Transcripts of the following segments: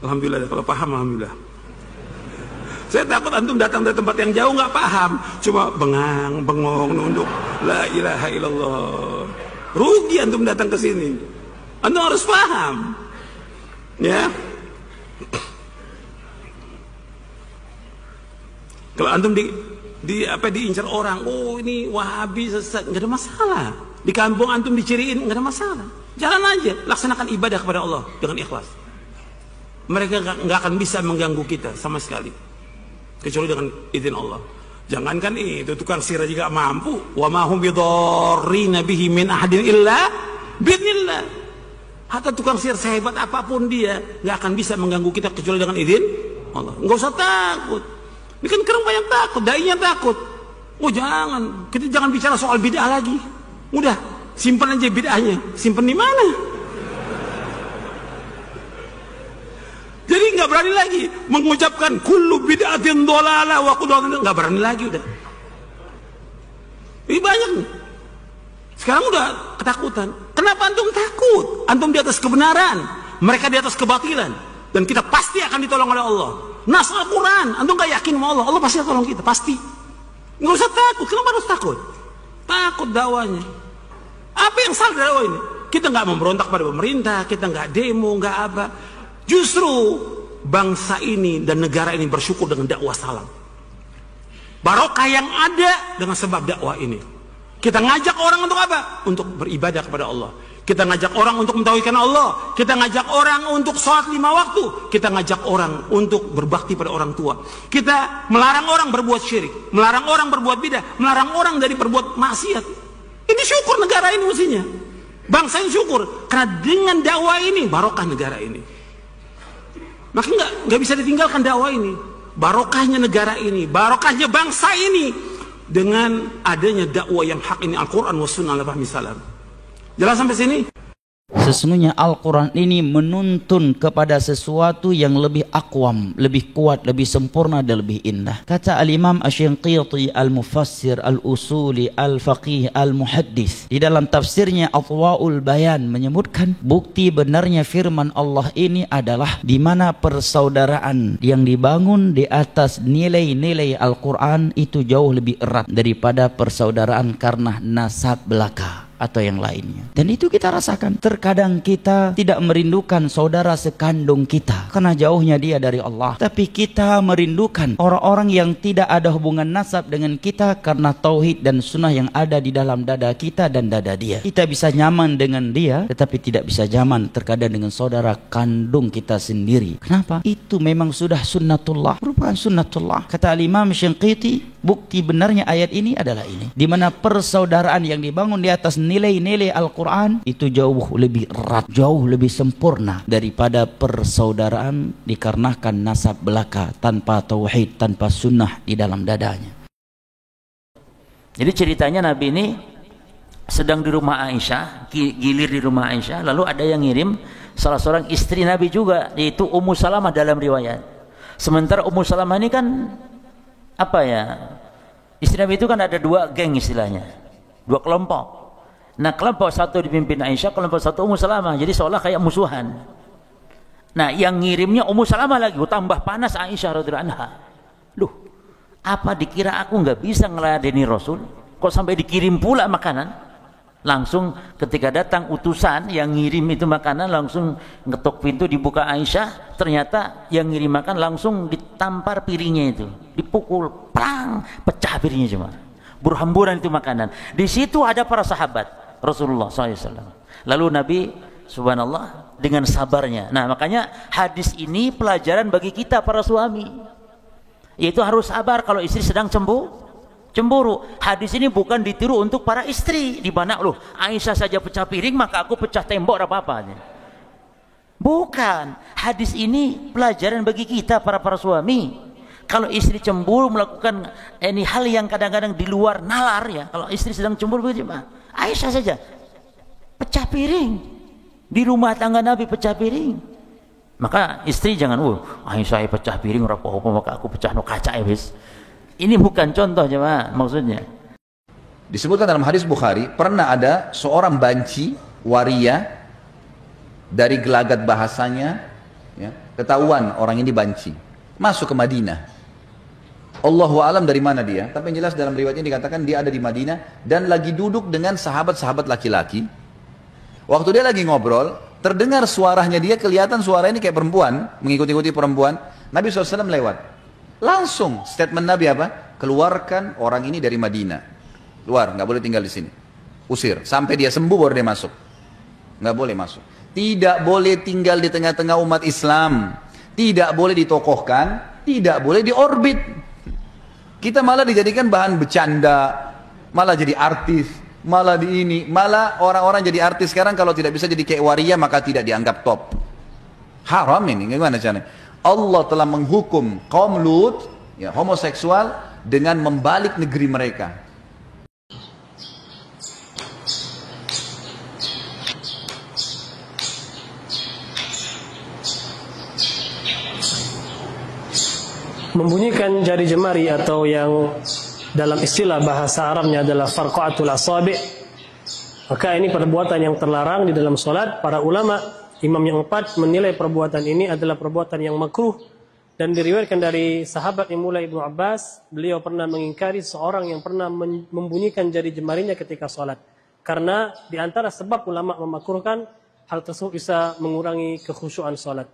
Alhamdulillah, kalau paham alhamdulillah. Saya takut antum datang dari tempat yang jauh nggak paham, cuma bengang, bengong, nunduk. La ilaha illallah. Rugi antum datang ke sini. Antum harus paham. Ya. Kalau antum diincar orang, oh ini Wahabi sesat, nggak ada masalah. Di kampung antum diciriin, nggak ada masalah. Jalan aja, laksanakan ibadah kepada Allah dengan ikhlas. Mereka nggak akan bisa mengganggu kita sama sekali, kecuali dengan izin Allah. Jangankan itu tukang sihir juga mampu. Wa ma hum bidarrina bihi min ahadin illa biidznillah. Hatta tukang sihir sehebat apapun dia nggak akan bisa mengganggu kita kecuali dengan izin Allah. Nggak usah takut. Ini kan sekarang banyak takut, dai-nya takut. Oh jangan, kita jangan bicara soal bid'ah lagi. Udah, simpan aja bid'ahnya. Simpan di mana? Jadi nggak berani lagi mengucapkan kullu bid'atin dhalalah wa kullu dhalalah, nggak berani lagi udah. Ini banyak nih. Sekarang udah ketakutan. Kenapa antum takut? Antum di atas kebenaran, mereka di atas kebatilan, dan kita pasti akan ditolong oleh Allah. Nas Al-Quran, antum nggak yakin sama Allah, Allah pasti akan tolong kita, pasti. Nggak usah takut. Kenapa harus takut? Takut dakwanya. Apa yang salah dakwah ini? Kita nggak memberontak pada pemerintah, kita nggak demo, nggak apa. Justru bangsa ini dan negara ini bersyukur dengan dakwah salam. Barokah yang ada dengan sebab dakwah ini. Kita ngajak orang untuk apa? Untuk beribadah kepada Allah. Kita ngajak orang untuk mentauhidkan Allah. Kita ngajak orang untuk sholat 5 waktu. Kita ngajak orang untuk berbakti pada orang tua. Kita melarang orang berbuat syirik, melarang orang berbuat bidah, melarang orang dari berbuat maksiat. Ini syukur negara ini mestinya. Bangsa ini syukur karena dengan dakwah ini barokah negara ini. Maka nggak bisa ditinggalkan dakwah ini. Barokahnya negara ini, barokahnya bangsa ini dengan adanya dakwah yang hak ini, Al-Quran wa sunnah ala fahmi salaf. Jelas sampai sini? Sesungguhnya Al-Quran ini menuntun kepada sesuatu yang lebih akwam, lebih kuat, lebih sempurna dan lebih indah. Kata Al-Imam Asy-Syanqiti Al-Mufassir Al-Usuli Al-Faqih Al-Muhaddis di dalam tafsirnya Adwa'ul Bayan menyebutkan bukti benarnya firman Allah ini adalah di mana persaudaraan yang dibangun di atas nilai-nilai Al-Quran itu jauh lebih erat daripada persaudaraan karena nasab belaka atau yang lainnya. Dan itu kita rasakan. Terkadang kita tidak merindukan saudara sekandung kita karena jauhnya dia dari Allah, tapi kita merindukan orang-orang yang tidak ada hubungan nasab dengan kita karena tauhid dan sunnah yang ada di dalam dada kita dan dada dia. Kita bisa nyaman dengan dia, tetapi tidak bisa nyaman terkadang dengan saudara kandung kita sendiri. Kenapa? Itu memang sudah sunnatullah, merupakan sunnatullah. Kata Imam Syanqiti, bukti benarnya ayat ini adalah ini, di mana persaudaraan yang dibangun di atas nilai-nilai Al-Quran itu jauh lebih erat, jauh lebih sempurna daripada persaudaraan dikarenakan nasab belaka tanpa tauhid, tanpa sunnah di dalam dadanya. Jadi ceritanya Nabi ini sedang di rumah Aisyah, gilir di rumah Aisyah, lalu ada yang ngirim salah seorang istri Nabi juga, yaitu Ummu Salamah dalam riwayat. Sementara Ummu Salamah ini kan apa ya, istri Nabi itu kan ada 2 geng istilahnya, 2 kelompok. Nah kelompok satu dipimpin Aisyah, kelompok satu Ummu Salamah, jadi seolah kayak musuhan. Nah yang ngirimnya Ummu Salamah lagi, tambah panas Aisyah radhiyallahu anha. Loh, apa dikira aku nggak bisa ngeladeni Rasul? Kok sampai dikirim pula makanan? Langsung ketika datang utusan yang ngirim itu makanan, langsung ngetok pintu, dibuka Aisyah, ternyata yang ngirim makan langsung ditampar piringnya itu, dipukul, plang, pecah piringnya cuma. Berhamburan itu makanan. Di situ ada para sahabat Rasulullah SAW. Lalu Nabi subhanallah dengan sabarnya. Nah makanya hadis ini pelajaran bagi kita para suami, yaitu harus sabar kalau istri sedang cemburu. Hadis ini bukan ditiru untuk para istri, di mana loh Aisyah saja pecah piring maka aku pecah tembok apa-apa. Bukan. Hadis ini pelajaran bagi kita para suami. Kalau istri cemburu melakukan ini hal yang kadang-kadang di luar nalar ya. Kalau istri sedang cemburu begitu, Aisyah saja pecah piring di rumah tangga Nabi, pecah piring. Maka istri jangan, Aisyah pecah piring apa-apa maka aku pecah no kaca habis. Ini bukan contoh jemaah maksudnya. Disebutkan dalam hadis Bukhari, pernah ada seorang banci waria dari gelagat bahasanya Ya, ketahuan orang ini banci. Masuk ke Madinah. Allahu alam dari mana dia, tapi yang jelas dalam riwayatnya dikatakan dia ada di Madinah dan lagi duduk dengan sahabat-sahabat laki-laki. Waktu dia lagi ngobrol, terdengar suaranya dia, kelihatan suara ini kayak perempuan, mengikuti perempuan. Nabi SAW lewat. Langsung statement Nabi apa? Keluarkan orang ini dari Madinah. Keluar, nggak boleh tinggal di sini. Usir, sampai dia sembuh baru dia masuk. Nggak boleh masuk. Tidak boleh tinggal di tengah-tengah umat Islam. Tidak boleh ditokohkan, tidak boleh diorbit. Kita malah dijadikan bahan bercanda, malah jadi artis, malah di ini, malah orang-orang jadi artis sekarang kalau tidak bisa jadi kayak waria maka tidak dianggap top. Haram ini, gimana caranya? Allah telah menghukum kaum Lut, ya, homoseksual dengan membalik negeri mereka. Membunyikan jari jemari atau yang dalam istilah bahasa Arabnya adalah farqatul asabi', maka ini perbuatan yang terlarang di dalam solat. Para ulama, imam yang 4 menilai perbuatan ini adalah perbuatan yang makruh, dan diriwayatkan dari sahabat yang mulai Ibnu Abbas, beliau pernah mengingkari seorang yang pernah membunyikan jari jemarinya ketika solat, karena di antara sebab ulama memakruhkan hal tersebut bisa mengurangi kekhusyuan solat.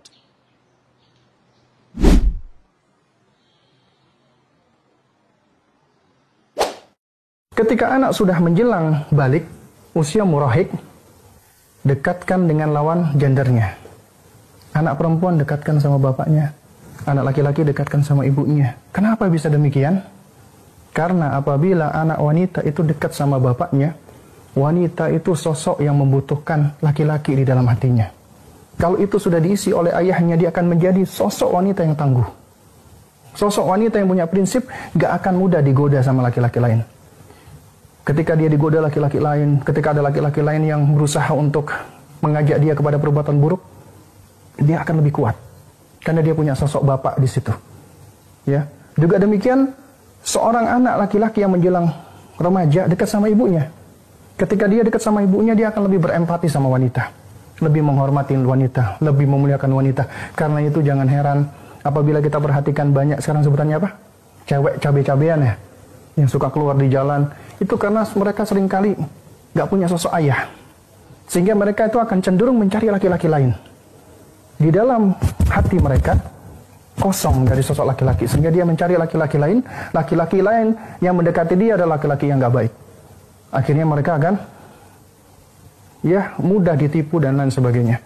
Ketika anak sudah menjelang balik, usia murahik, dekatkan dengan lawan gendernya. Anak perempuan dekatkan sama bapaknya, anak laki-laki dekatkan sama ibunya. Kenapa bisa demikian? Karena apabila anak wanita itu dekat sama bapaknya, wanita itu sosok yang membutuhkan laki-laki di dalam hatinya. Kalau itu sudah diisi oleh ayahnya, dia akan menjadi sosok wanita yang tangguh. Sosok wanita yang punya prinsip, gak akan mudah digoda sama laki-laki lain. Ketika dia digoda laki-laki lain, ketika ada laki-laki lain yang berusaha untuk mengajak dia kepada perbuatan buruk, dia akan lebih kuat karena dia punya sosok bapak di situ. Ya, juga demikian seorang anak laki-laki yang menjelang remaja dekat sama ibunya. Ketika dia dekat sama ibunya, dia akan lebih berempati sama wanita, lebih menghormati wanita, lebih memuliakan wanita. Karena itu jangan heran apabila kita perhatikan banyak sekarang sebutannya apa? Cewek cabe-cabean ya, yang suka keluar di jalan. Itu karena mereka seringkali gak punya sosok ayah, sehingga mereka itu akan cenderung mencari laki-laki lain. Di dalam hati mereka kosong dari sosok laki-laki, sehingga dia mencari laki-laki lain yang mendekati dia adalah laki-laki yang gak baik. Akhirnya mereka akan ya mudah ditipu dan lain sebagainya.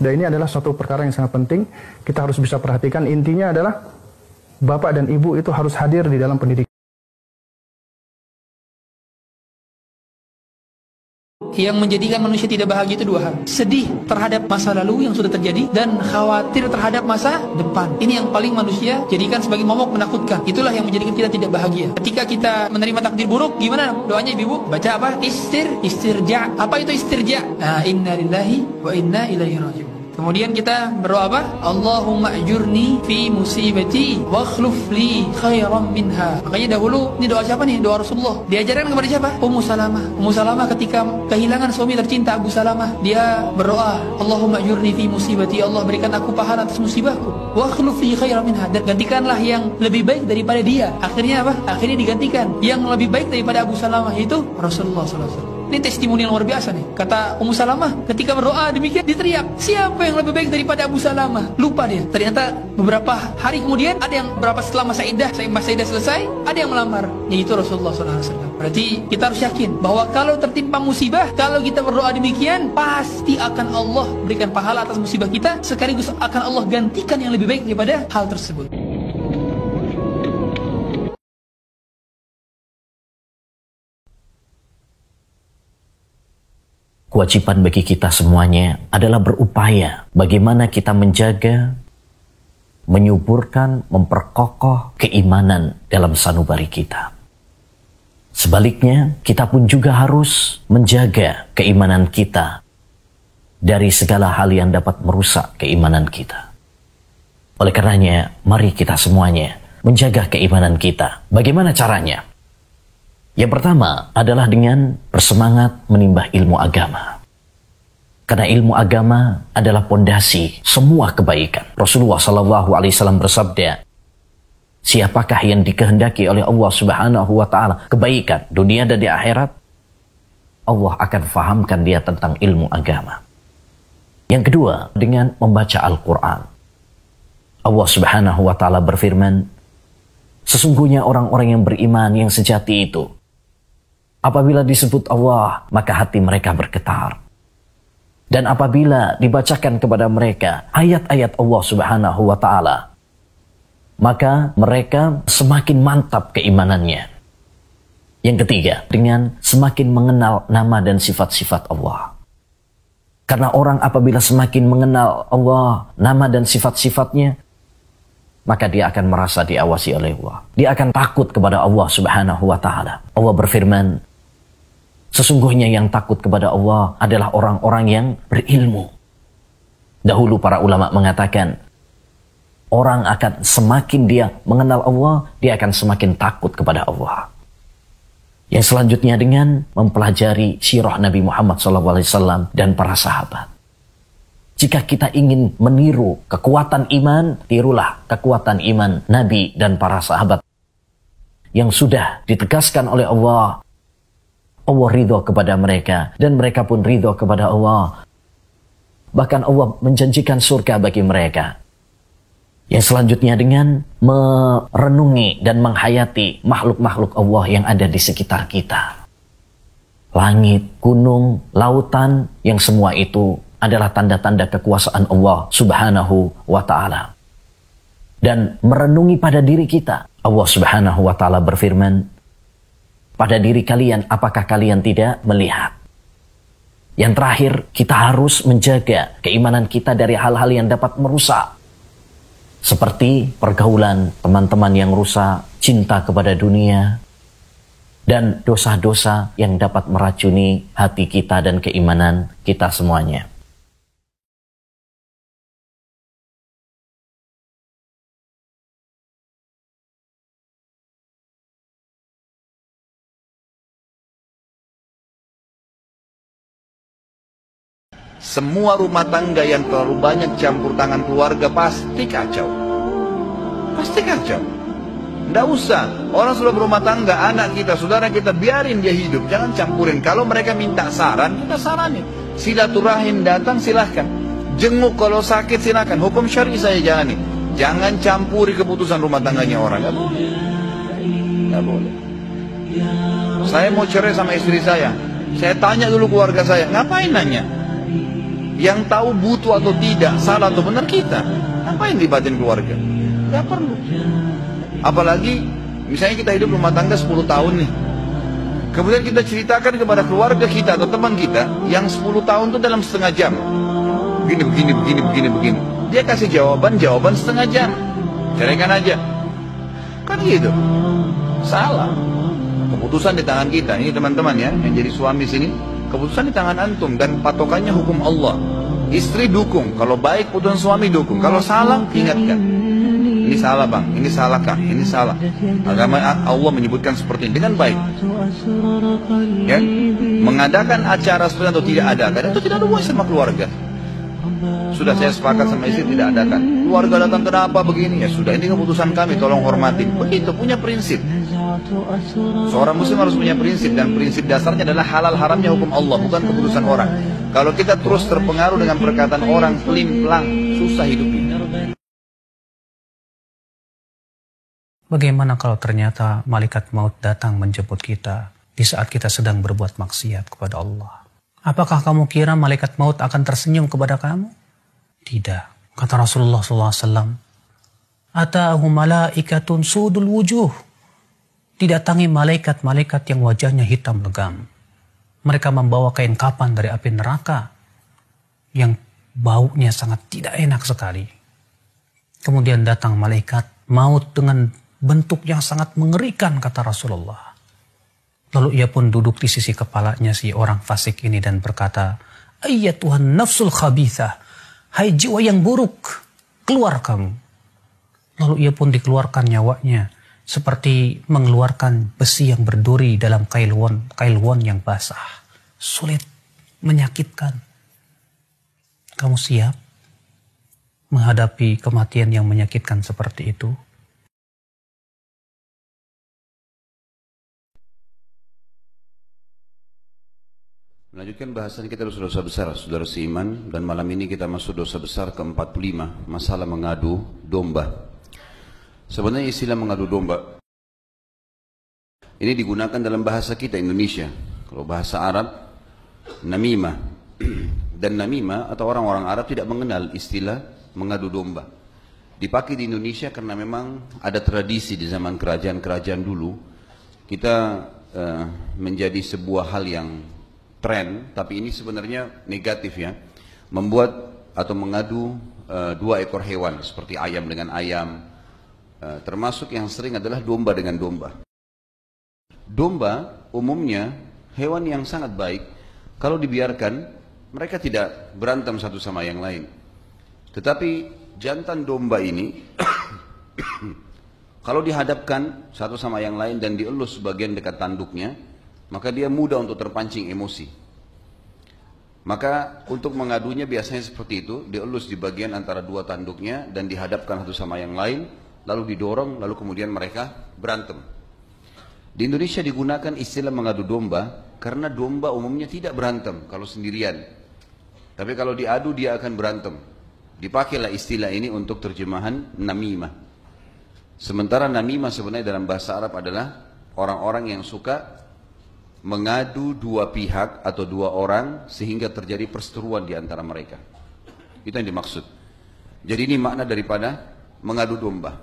Dan ini adalah suatu perkara yang sangat penting, kita harus bisa perhatikan. Intinya adalah bapak dan ibu itu harus hadir di dalam pendidikan. Yang menjadikan manusia tidak bahagia itu dua hal: sedih terhadap masa lalu yang sudah terjadi dan khawatir terhadap masa depan. Ini yang paling manusia jadikan sebagai momok menakutkan. Itulah yang menjadikan kita tidak bahagia. Ketika kita menerima takdir buruk, gimana doanya ibu? Baca apa? Istirja. Apa itu istirja? Nah, inna lillahi wa inna ilaihi raji'un. Kemudian kita berdoa apa? Allahumma ajurni fi musibati wa akhluf li khairan minha. Makanya dahulu, ini doa siapa nih? Doa Rasulullah. Diajarkan kepada siapa? Ummu Salamah. Ummu Salamah ketika kehilangan suami tercinta Abu Salamah, dia berdoa, Allahumma ajurni fi musibati, Allah berikan aku pahala atas musibahku. Wa akhluf li khairan minha, dan gantikanlah yang lebih baik daripada dia. Akhirnya apa? Akhirnya digantikan yang lebih baik daripada Abu Salamah, itu Rasulullah SAW. Ini testimoni yang luar biasa nih. Kata Ummu Salamah, ketika berdoa demikian diteriak, siapa yang lebih baik daripada Abu Salamah? Lupa dia. Ternyata beberapa hari kemudian, ada yang berapa setelah masa iddah selesai, ada yang melamar, yaitu Rasulullah SAW. Berarti kita harus yakin bahwa kalau tertimpa musibah, kalau kita berdoa demikian, pasti akan Allah berikan pahala atas musibah kita, sekaligus akan Allah gantikan yang lebih baik daripada hal tersebut. Kewajiban bagi kita semuanya adalah berupaya bagaimana kita menjaga, menyuburkan, memperkokoh keimanan dalam sanubari kita. Sebaliknya, kita pun juga harus menjaga keimanan kita dari segala hal yang dapat merusak keimanan kita. Oleh karenanya, mari kita semuanya menjaga keimanan kita. Bagaimana caranya? Yang pertama adalah dengan bersemangat menimba ilmu agama. Karena ilmu agama adalah pondasi semua kebaikan. Rasulullah SAW bersabda, siapakah yang dikehendaki oleh Allah Subhanahu wa Ta'ala kebaikan dunia dan di akhirat, Allah akan fahamkan dia tentang ilmu agama. Yang kedua, dengan membaca Al-Quran. Allah Subhanahu wa Ta'ala berfirman, sesungguhnya orang-orang yang beriman yang sejati itu, apabila disebut Allah, maka hati mereka bergetar. Dan apabila dibacakan kepada mereka ayat-ayat Allah Subhanahu wa Ta'ala, maka mereka semakin mantap keimanannya. Yang ketiga, dengan semakin mengenal nama dan sifat-sifat Allah. Karena orang apabila semakin mengenal Allah, nama dan sifat-sifatnya, maka dia akan merasa diawasi oleh Allah. Dia akan takut kepada Allah Subhanahu wa Ta'ala. Allah berfirman, sesungguhnya yang takut kepada Allah adalah orang-orang yang berilmu. Dahulu para ulama mengatakan, orang akan semakin dia mengenal Allah, dia akan semakin takut kepada Allah. Yang selanjutnya dengan mempelajari sirah Nabi Muhammad SAW dan para sahabat. Jika kita ingin meniru kekuatan iman, tirulah kekuatan iman Nabi dan para sahabat yang sudah ditegaskan oleh Allah. Allah ridho kepada mereka dan mereka pun ridho kepada Allah. Bahkan Allah menjanjikan surga bagi mereka. Yang selanjutnya dengan merenungi dan menghayati makhluk-makhluk Allah yang ada di sekitar kita. Langit, gunung, lautan, yang semua itu adalah tanda-tanda kekuasaan Allah Subhanahu wa Ta'ala. Dan merenungi pada diri kita. Allah Subhanahu wa Ta'ala berfirman, pada diri kalian apakah kalian tidak melihat? Yang terakhir, kita harus menjaga keimanan kita dari hal-hal yang dapat merusak. Seperti pergaulan teman-teman yang rusak, cinta kepada dunia, dan dosa-dosa yang dapat meracuni hati kita dan keimanan kita semuanya. Semua rumah tangga yang terlalu banyak campur tangan keluarga pasti kacau. Pasti kacau. Nggak usah. Orang sudah berumah tangga, anak kita, saudara kita, biarin dia hidup. Jangan campurin. Kalau mereka minta saran, kita saranin. Silaturahim datang, silahkan. Jenguk kalau sakit, silahkan. Hukum syar'i saya jalani. Jangan campuri keputusan rumah tangganya orang. Nggak boleh. Nggak boleh. Saya mau cerai sama istri saya. Saya tanya dulu keluarga saya. Ngapain nanya? Yang tahu butuh atau tidak, salah atau benar kita. Ngapain libatin keluarga? Gak perlu. Apalagi misalnya kita hidup rumah tangga 10 tahun nih, kemudian kita ceritakan kepada keluarga kita atau teman kita yang 10 tahun itu dalam setengah jam, begini. Dia kasih jawaban setengah jam, ceraikan aja. Kan gitu. Salah. Keputusan di tangan kita. Ini teman-teman ya, yang jadi suami sini, keputusan di tangan antum dan patokannya hukum Allah. Istri dukung, kalau baik putusan suami dukung, kalau salah ingatkan. Ini salah bang, ini salahkah, ini salah. Agama Allah menyebutkan seperti ini dengan baik. Ya, mengadakan acara seperti atau tidak adakan itu tidak ada hubungan sama keluarga. Sudah saya sepakat sama istri tidak adakan. Keluarga datang kenapa begini? Ya sudah, ini keputusan kami, tolong hormatin. Begitu, punya prinsip. Seorang muslim harus punya prinsip, dan prinsip dasarnya adalah halal haramnya hukum Allah, bukan keputusan orang. Kalau kita terus terpengaruh dengan perkataan orang, pelim-pelang, susah hidup ini. Bagaimana kalau ternyata malaikat maut datang menjemput kita di saat kita sedang berbuat maksiat kepada Allah? Apakah kamu kira malaikat maut akan tersenyum kepada kamu? Tidak. Kata Rasulullah SAW, Ata'ahu malaikatun sudul wujuh. Didatangi malaikat-malaikat yang wajahnya hitam legam. Mereka membawa kain kapan dari api neraka yang baunya sangat tidak enak sekali. Kemudian datang malaikat maut dengan bentuk yang sangat mengerikan, kata Rasulullah. Lalu ia pun duduk di sisi kepalanya si orang fasik ini dan berkata, Ayyatuhan nafsul khabithah, hai jiwa yang buruk, keluar kamu. Lalu ia pun dikeluarkan nyawanya, seperti mengeluarkan besi yang berduri dalam kailwon yang basah. Sulit, menyakitkan. Kamu siap menghadapi kematian yang menyakitkan seperti itu? Melanjutkan bahasan kita dosa-dosa besar, saudara seiman, dan malam ini kita masuk dosa besar ke-45, masalah mengadu domba. Sebenarnya istilah mengadu domba ini digunakan dalam bahasa kita Indonesia. Kalau bahasa Arab, namimah. Dan namimah atau orang-orang Arab tidak mengenal istilah mengadu domba. Dipakai di Indonesia karena memang ada tradisi di zaman kerajaan-kerajaan dulu. Kita menjadi sebuah hal yang tren, tapi ini sebenarnya negatif ya. Membuat atau mengadu dua ekor hewan seperti ayam dengan ayam. Termasuk yang sering adalah domba dengan domba. Domba umumnya hewan yang sangat baik. Kalau dibiarkan mereka tidak berantem satu sama yang lain. Tetapi jantan domba ini kalau dihadapkan satu sama yang lain dan dielus bagian dekat tanduknya, maka dia mudah untuk terpancing emosi. Maka untuk mengadunya biasanya seperti itu, dielus di bagian antara dua tanduknya dan dihadapkan satu sama yang lain, lalu didorong, lalu kemudian mereka berantem. Di Indonesia digunakan istilah mengadu domba karena domba umumnya tidak berantem kalau sendirian. Tapi kalau diadu dia akan berantem. Dipakailah istilah ini untuk terjemahan namimah. Sementara namimah sebenarnya dalam bahasa Arab adalah orang-orang yang suka mengadu dua pihak atau dua orang sehingga terjadi perseteruan di antara mereka. Itu yang dimaksud. Jadi ini makna daripada mengadu domba.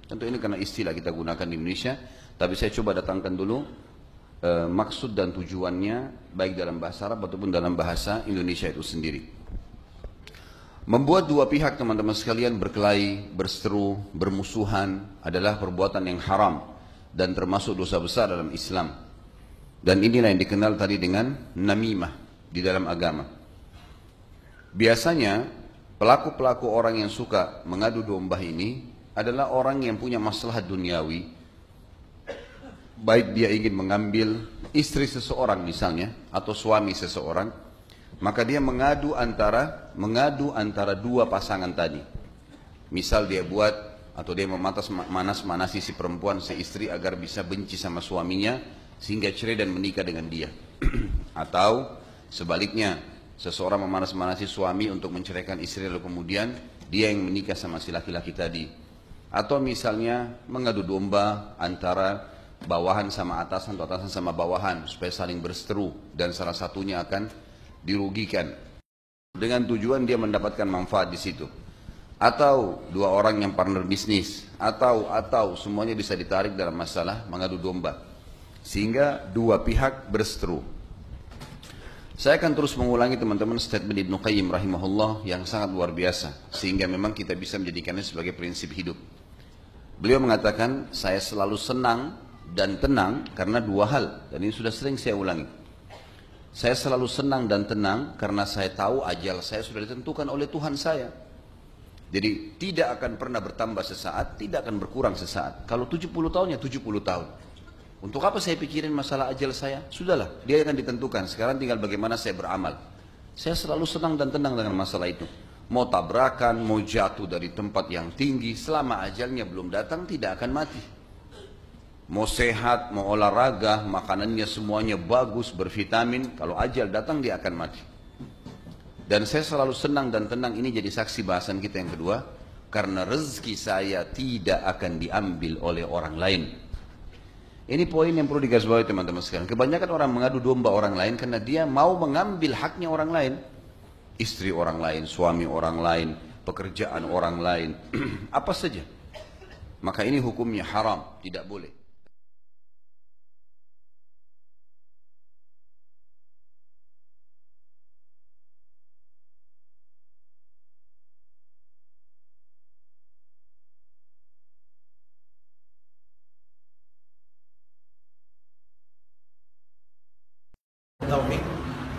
Tentu ini karena istilah kita gunakan di Indonesia, tapi saya coba datangkan dulu maksud dan tujuannya baik dalam bahasa Arab ataupun dalam bahasa Indonesia itu sendiri. Membuat dua pihak teman-teman sekalian berkelahi, berseteru, bermusuhan adalah perbuatan yang haram dan termasuk dosa besar dalam Islam. Dan inilah yang dikenal tadi dengan namimah di dalam agama. Biasanya pelaku-pelaku orang yang suka mengadu domba ini adalah orang yang punya masalah duniawi. Baik dia ingin mengambil istri seseorang misalnya atau suami seseorang, maka dia mengadu antara dua pasangan tadi. Misal dia buat atau dia memanas-manasi si perempuan, si istri agar bisa benci sama suaminya sehingga cerai dan menikah dengan dia. Atau sebaliknya, seseorang memanas-manasi suami untuk menceraikan istri lalu kemudian dia yang menikah sama si laki-laki tadi. Atau misalnya mengadu domba antara bawahan sama atasan atau atasan sama bawahan supaya saling berseteru dan salah satunya akan dirugikan dengan tujuan dia mendapatkan manfaat di situ. Atau dua orang yang partner bisnis atau semuanya bisa ditarik dalam masalah mengadu domba sehingga dua pihak berseteru. Saya akan terus mengulangi teman-teman statement Ibnu Qayyim rahimahullah yang sangat luar biasa sehingga memang kita bisa menjadikannya sebagai prinsip hidup. Beliau mengatakan, saya selalu senang dan tenang karena dua hal, dan ini sudah sering saya ulangi. Saya selalu senang dan tenang karena saya tahu ajal saya sudah ditentukan oleh Tuhan saya. Jadi tidak akan pernah bertambah sesaat, tidak akan berkurang sesaat. Kalau 70 tahun ya 70 tahun. Untuk apa saya pikirin masalah ajal saya? Sudahlah, dia akan ditentukan. Sekarang tinggal bagaimana saya beramal. Saya selalu senang dan tenang dengan masalah itu. Mau tabrakan, mau jatuh dari tempat yang tinggi, selama ajalnya belum datang tidak akan mati. Mau sehat, mau olahraga, makanannya semuanya bagus, bervitamin, kalau ajal datang dia akan mati. Dan saya selalu senang dan tenang, ini jadi saksi bahasan kita yang kedua, karena rezeki saya tidak akan diambil oleh orang lain. Ini poin yang perlu digarisbawahi teman-teman sekalian. Kebanyakan orang mengadu domba orang lain karena dia mau mengambil haknya orang lain. Istri orang lain, suami orang lain, pekerjaan orang lain, apa saja. Maka ini hukumnya haram, tidak boleh. Tauhid.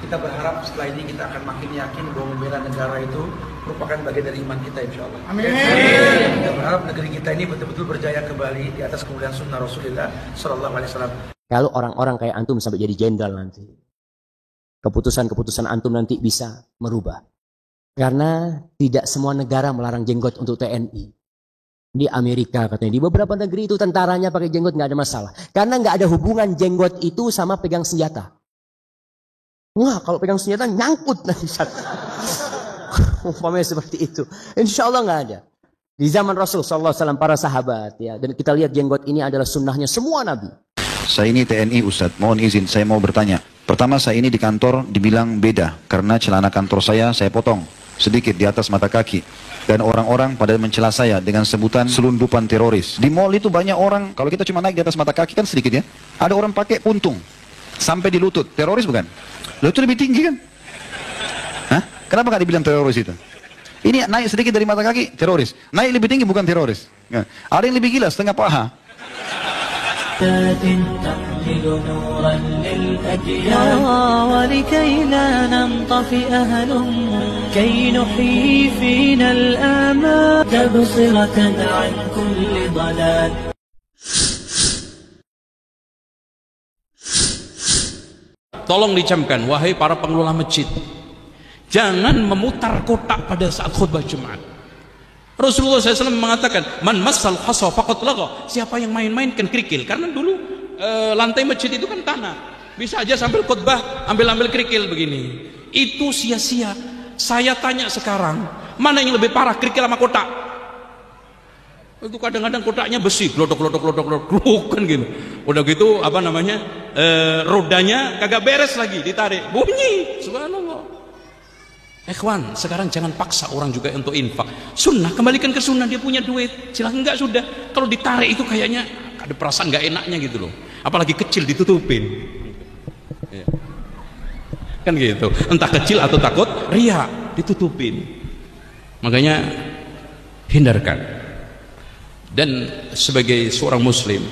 Kita berharap setelah ini kita akan makin yakin bahwa membela negara itu merupakan bagian dari iman kita, insya Allah. Amin. Kita berharap negeri kita ini betul-betul berjaya kembali di atas kemuliaan sunnah Rasulullah Sallallahu Alaihi Wasallam. Kalau orang-orang kayak antum sampai jadi jenderal nanti, keputusan-keputusan antum nanti bisa merubah Karena tidak semua negara melarang jenggot untuk TNI. Di Amerika katanya, di beberapa negeri itu tentaranya pakai jenggot nggak ada masalah. Karena nggak ada hubungan jenggot itu sama pegang senjata. Wah, kalau pegang senjata nyangkut nanti. Umpamanya seperti itu. Insya Allah nggak ada. Di zaman Rasul SAW para sahabat ya, dan kita lihat jenggot ini adalah sunnahnya semua Nabi. Saya ini TNI Ustadz, mohon izin saya mau bertanya. Pertama saya ini di kantor dibilang beda karena celana kantor saya potong sedikit di atas mata kaki. Dan orang-orang pada mencela saya dengan sebutan selundupan teroris. Di mall itu banyak orang, kalau kita cuma naik di atas mata kaki kan sedikit ya. Ada orang pakai puntung sampai di lutut, teroris bukan? Lalu itu lebih tinggi kan? Hah? Kenapa gak dibilang teroris itu? Ini naik sedikit dari mata kaki, teroris. Naik lebih tinggi bukan teroris. Nah, ada yang lebih gila, setengah paha. Tolong dicamkan, wahai para pengelola masjid, jangan memutar kotak pada saat khutbah Jumat. Rasulullah SAW mengatakan, man massal hasa faqad lagha. Siapa yang main-mainkan kerikil, karena dulu lantai masjid itu kan tanah, bisa aja sambil khutbah ambil kerikil begini, itu sia-sia. Saya tanya sekarang, mana yang lebih parah, kerikil sama kotak? Itu kadang-kadang kotaknya besi, glodok kan gitu. Udah gitu apa namanya, rodanya kagak beres lagi, ditarik bunyi, subhanallah. Ikhwan, sekarang jangan paksa orang juga untuk infak. Sunnah, kembalikan ke sunnah. Dia punya duit, silahkan. Enggak, sudah. Kalau ditarik itu kayaknya ada perasaan nggak enaknya gitu loh. Apalagi kecil ditutupin, kan gitu. Entah kecil atau takut ria, ditutupin. Makanya hindarkan. Dan sebagai seorang muslim,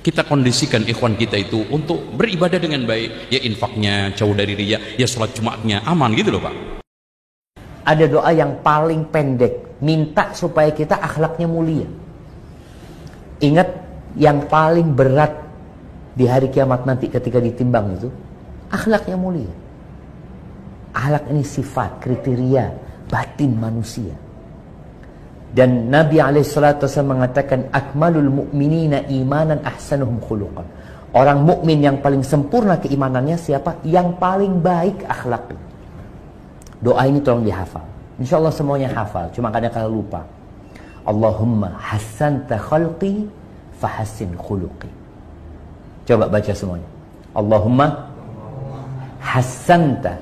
kita kondisikan ikhwan kita itu untuk beribadah dengan baik. Ya infaknya jauh dari ria, ya sholat Jumatnya aman gitu loh Pak. Ada doa yang paling pendek, minta supaya kita akhlaknya mulia. Ingat, yang paling berat di hari kiamat nanti ketika ditimbang itu akhlaknya mulia. Akhlak ini sifat, kriteria batin manusia. Dan Nabi SAW mengatakan, akmalul mu'minina imanan ahsanuhum khuluqan. Orang mukmin yang paling sempurna keimanannya siapa? Yang paling baik akhlaknya. Doa ini tolong dihafal. Insya Allah semuanya hafal, cuma kadang-kadang lupa. Allahumma hassanta khalqi fahassin khuluqi. Coba baca semuanya. Allahumma hassanta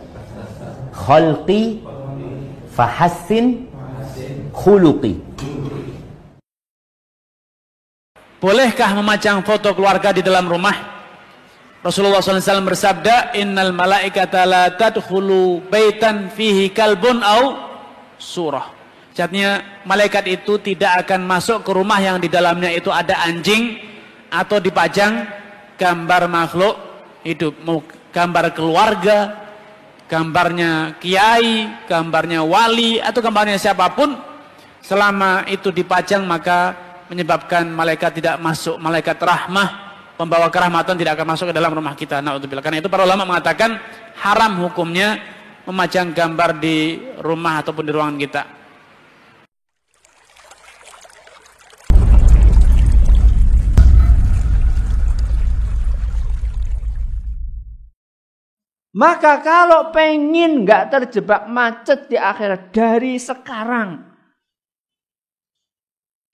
khalqi fahassin khuluqi. Bolehkah memajang foto keluarga di dalam rumah? Rasulullah SAW bersabda, innal malaikata la tadkhulu baitan fihi kalbun au surah. Artinya malaikat itu tidak akan masuk ke rumah yang di dalamnya itu ada anjing atau dipajang gambar makhluk hidup, mau gambar keluarga, gambarnya kiai, gambarnya wali atau gambarnya siapapun, selama itu dipajang maka menyebabkan malaikat tidak masuk, malaikat rahmah pembawa kerahmatan tidak akan masuk ke dalam rumah kita. Na'udzubillah. Karena itu para ulama mengatakan haram hukumnya memajang gambar di rumah ataupun di ruangan kita. Maka kalau pengen nggak terjebak macet di akhirat dari sekarang,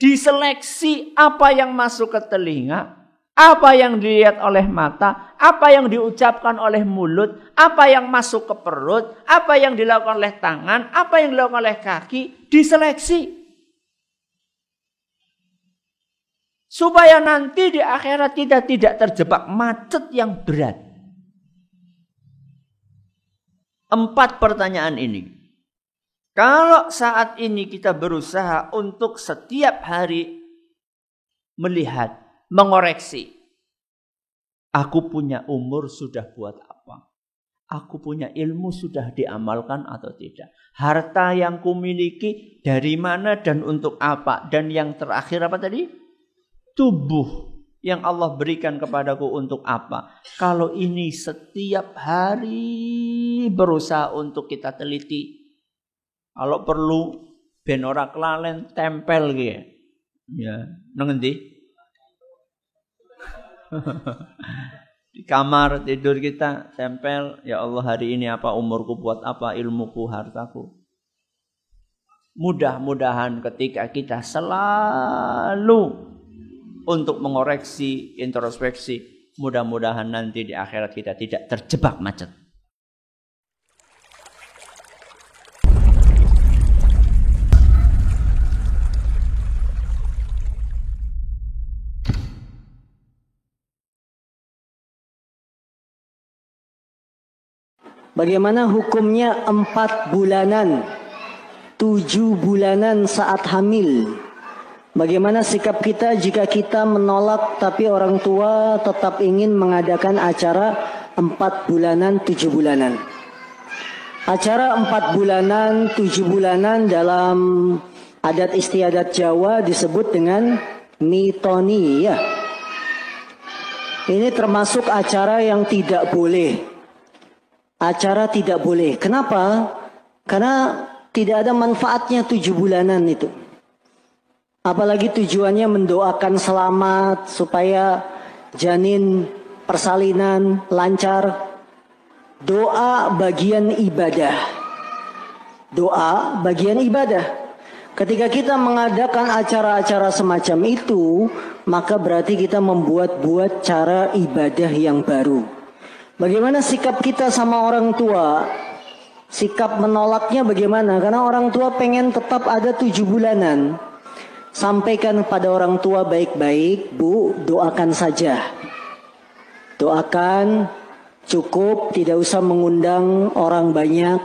diseleksi apa yang masuk ke telinga, apa yang dilihat oleh mata, apa yang diucapkan oleh mulut, apa yang masuk ke perut, apa yang dilakukan oleh tangan, apa yang dilakukan oleh kaki, diseleksi. Supaya nanti di akhirat kita tidak terjebak macet yang berat. 4 pertanyaan ini. Kalau saat ini kita berusaha untuk setiap hari melihat, mengoreksi. Aku punya umur sudah buat apa? Aku punya ilmu sudah diamalkan atau tidak? Harta yang kumiliki dari mana dan untuk apa? Dan yang terakhir apa tadi? Tubuh yang Allah berikan kepadaku untuk apa? Kalau ini setiap hari berusaha untuk kita teliti, Kalau perlu ben ora kelalen tempel gitu. Ya, nang endi? Di kamar tidur kita tempel, ya Allah hari ini apa umurku, buat apa ilmuku, hartaku. Mudah-mudahan ketika kita selalu untuk mengoreksi, introspeksi, mudah-mudahan nanti di akhirat kita tidak terjebak macet. Bagaimana hukumnya 4 bulanan, 7 bulanan saat hamil? Bagaimana sikap kita jika kita menolak tapi orang tua tetap ingin mengadakan acara 4 bulanan, 7 bulanan? Acara 4 bulanan, 7 bulanan dalam adat istiadat Jawa disebut dengan mitoni, ya. Ini termasuk acara yang tidak boleh. Acara tidak boleh. Kenapa? Karena tidak ada manfaatnya 7 bulanan itu. Apalagi tujuannya mendoakan selamat supaya janin persalinan lancar. Doa bagian ibadah. Doa bagian ibadah. Ketika kita mengadakan acara-acara semacam itu, maka berarti kita membuat-buat cara ibadah yang baru. Bagaimana sikap kita sama orang tua? Sikap menolaknya bagaimana? Karena orang tua pengen tetap ada 7 bulanan. Sampaikan pada orang tua baik-baik, Bu, doakan saja. Doakan, cukup, tidak usah mengundang orang banyak.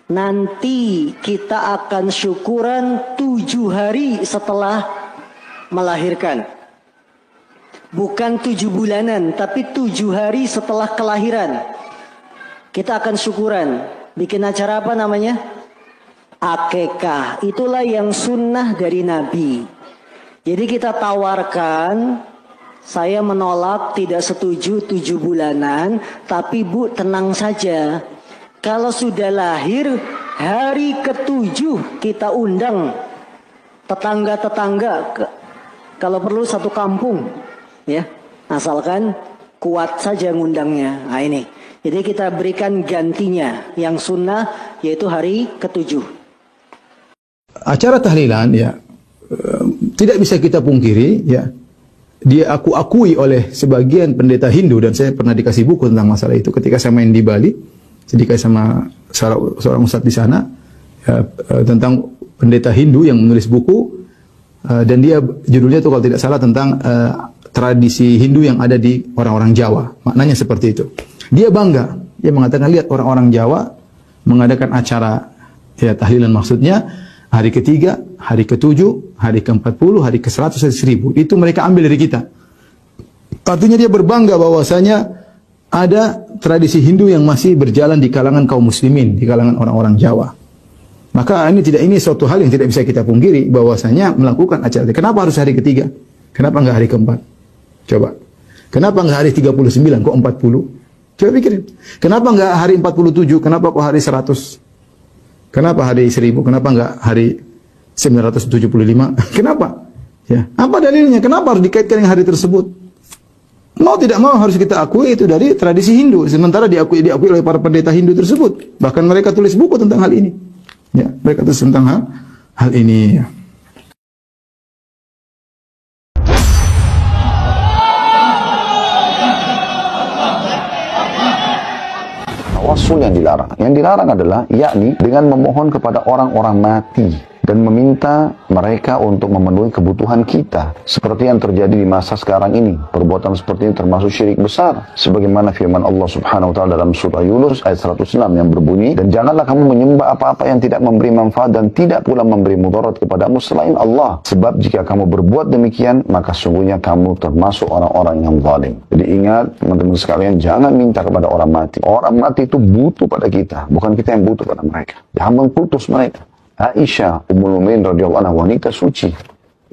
Nanti kita akan syukuran 7 hari setelah melahirkan. Bukan 7 bulanan, tapi 7 hari setelah kelahiran. Kita akan syukuran. Bikin acara apa namanya? Akekah. Itulah yang sunnah dari Nabi. Jadi kita tawarkan, saya menolak, tidak setuju 7 bulanan, tapi Bu tenang saja. Kalau sudah lahir, hari ke-7 kita undang tetangga-tetangga, kalau perlu satu kampung. Ya, asalkan kuat saja ngundangnya. Nah ini, jadi kita berikan gantinya yang sunnah, yaitu hari ke-7. Acara tahlilan ya tidak bisa kita pungkiri ya, dia akui oleh sebagian pendeta Hindu, dan saya pernah dikasih buku tentang masalah itu ketika saya main di Bali. Saya dikasih sama seorang ustadz di sana ya, tentang pendeta Hindu yang menulis buku, dan dia judulnya itu kalau tidak salah tentang tradisi Hindu yang ada di orang-orang Jawa. Maknanya seperti itu. Dia bangga. Dia mengatakan, lihat orang-orang Jawa mengadakan acara ya tahlilan, maksudnya hari ke-3, hari ke-7, hari ke-40, hari ke-100, hari 1000. Itu mereka ambil dari kita. Artinya dia berbangga bahwasanya ada tradisi Hindu yang masih berjalan di kalangan kaum muslimin, di kalangan orang-orang Jawa. Maka ini suatu hal yang tidak bisa kita pungkiri bahwasanya melakukan acara. Kenapa harus hari ke-3? Kenapa enggak hari ke-4? Coba. Kenapa enggak hari 39 kok 40? Coba pikirin. Kenapa enggak hari 47? Kenapa kok hari 100? Kenapa hari 1000? Kenapa enggak hari 975? Kenapa? Ya, apa dalilnya? Kenapa harus dikaitkan dengan hari tersebut? Mau tidak mau harus kita akui itu dari tradisi Hindu. Sementara diakui oleh para pendeta Hindu tersebut. Bahkan mereka tulis buku tentang hal ini. Ya, mereka tulis tentang hal ini. Ya. Tawassul yang dilarang. Yang dilarang adalah yakni dengan memohon kepada orang-orang mati dan meminta mereka untuk memenuhi kebutuhan kita, seperti yang terjadi di masa sekarang ini. Perbuatan seperti ini termasuk syirik besar, sebagaimana firman Allah Subhanahu wa taala dalam surah Yunus ayat 106 yang berbunyi, dan janganlah kamu menyembah apa-apa yang tidak memberi manfaat dan tidak pula memberi mudarat kepadamu selain Allah, sebab jika kamu berbuat demikian maka sungguhnya kamu termasuk orang-orang yang zalim. Jadi ingat teman-teman sekalian, jangan minta kepada orang mati. Orang mati itu butuh pada kita, bukan kita yang butuh pada mereka. Jangan putus mereka. Aisyah Ummul Mukminin radhiyallahu anha, wanita suci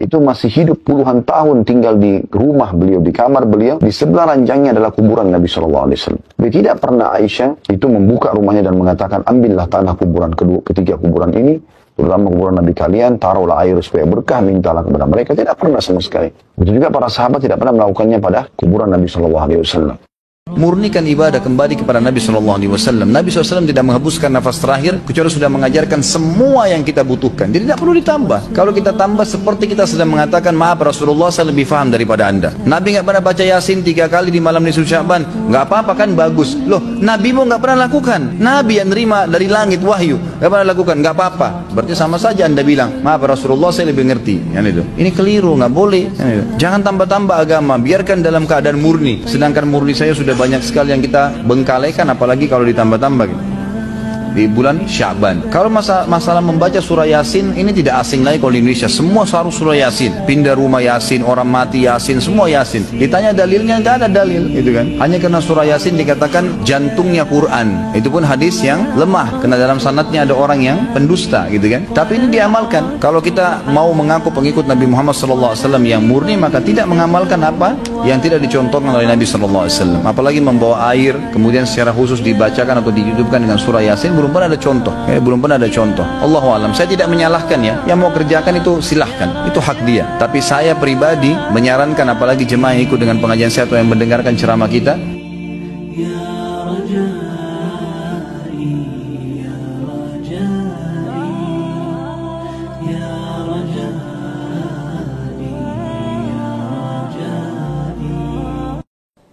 itu masih hidup puluhan tahun tinggal di rumah beliau, di kamar beliau. Di sebelah ranjangnya adalah kuburan Nabi SAW. Dia tidak pernah Aisyah itu membuka rumahnya dan mengatakan, ambillah tanah kuburan ketiga kuburan ini, terutama kuburan Nabi kalian, taruhlah air supaya berkah, mintalah kepada mereka. Tidak pernah sama sekali. Begitu juga para sahabat tidak pernah melakukannya pada kuburan Nabi SAW. Murnikan ibadah kembali kepada Nabi SAW. Nabi SAW tidak menghembuskan nafas terakhir kecuali sudah mengajarkan semua yang kita butuhkan. Jadi tidak perlu ditambah. Kalau kita tambah seperti kita sedang mengatakan, maaf Rasulullah, saya lebih paham daripada anda. Nabi nggak pernah baca Yasin 3 kali di malam nisfu Sya'ban. Nggak apa-apa kan, bagus. Loh, Nabi mau nggak pernah lakukan. Nabi yang nerima dari langit wahyu nggak pernah lakukan. Nggak apa-apa. Berarti sama saja anda bilang, maaf Rasulullah, saya lebih ngerti. Yang itu. Ini keliru, nggak boleh. Jangan tambah-tambah agama. Biarkan dalam keadaan murni. Sedangkan murni saya sudah banyak sekali yang kita bengkalaikan, apalagi kalau ditambah-tambah gitu. Di bulan Sya'ban. Kalau masalah membaca surah Yasin, ini tidak asing lagi kalau di Indonesia. Semua harus surah Yasin. Pindah rumah Yasin, orang mati Yasin, semua Yasin. Ditanya dalilnya, nggak ada dalil, gitu kan? Hanya karena surah Yasin dikatakan jantungnya Quran. Itu pun hadis yang lemah, karena dalam sanadnya ada orang yang pendusta, gitu kan? Tapi ini diamalkan. Kalau kita mau mengaku pengikut Nabi Muhammad SAW yang murni, maka tidak mengamalkan apa yang tidak dicontohkan oleh Nabi SAW. Apalagi membawa air, kemudian secara khusus dibacakan atau dihidupkan dengan surah Yasin, belum pernah ada contoh. Belum pernah ada contoh. Allahu alam. Saya tidak menyalahkan ya. Yang mau kerjakan itu silahkan. Itu hak dia. Tapi saya pribadi menyarankan, apalagi jemaah yang ikut dengan pengajian saya atau yang mendengarkan ceramah kita,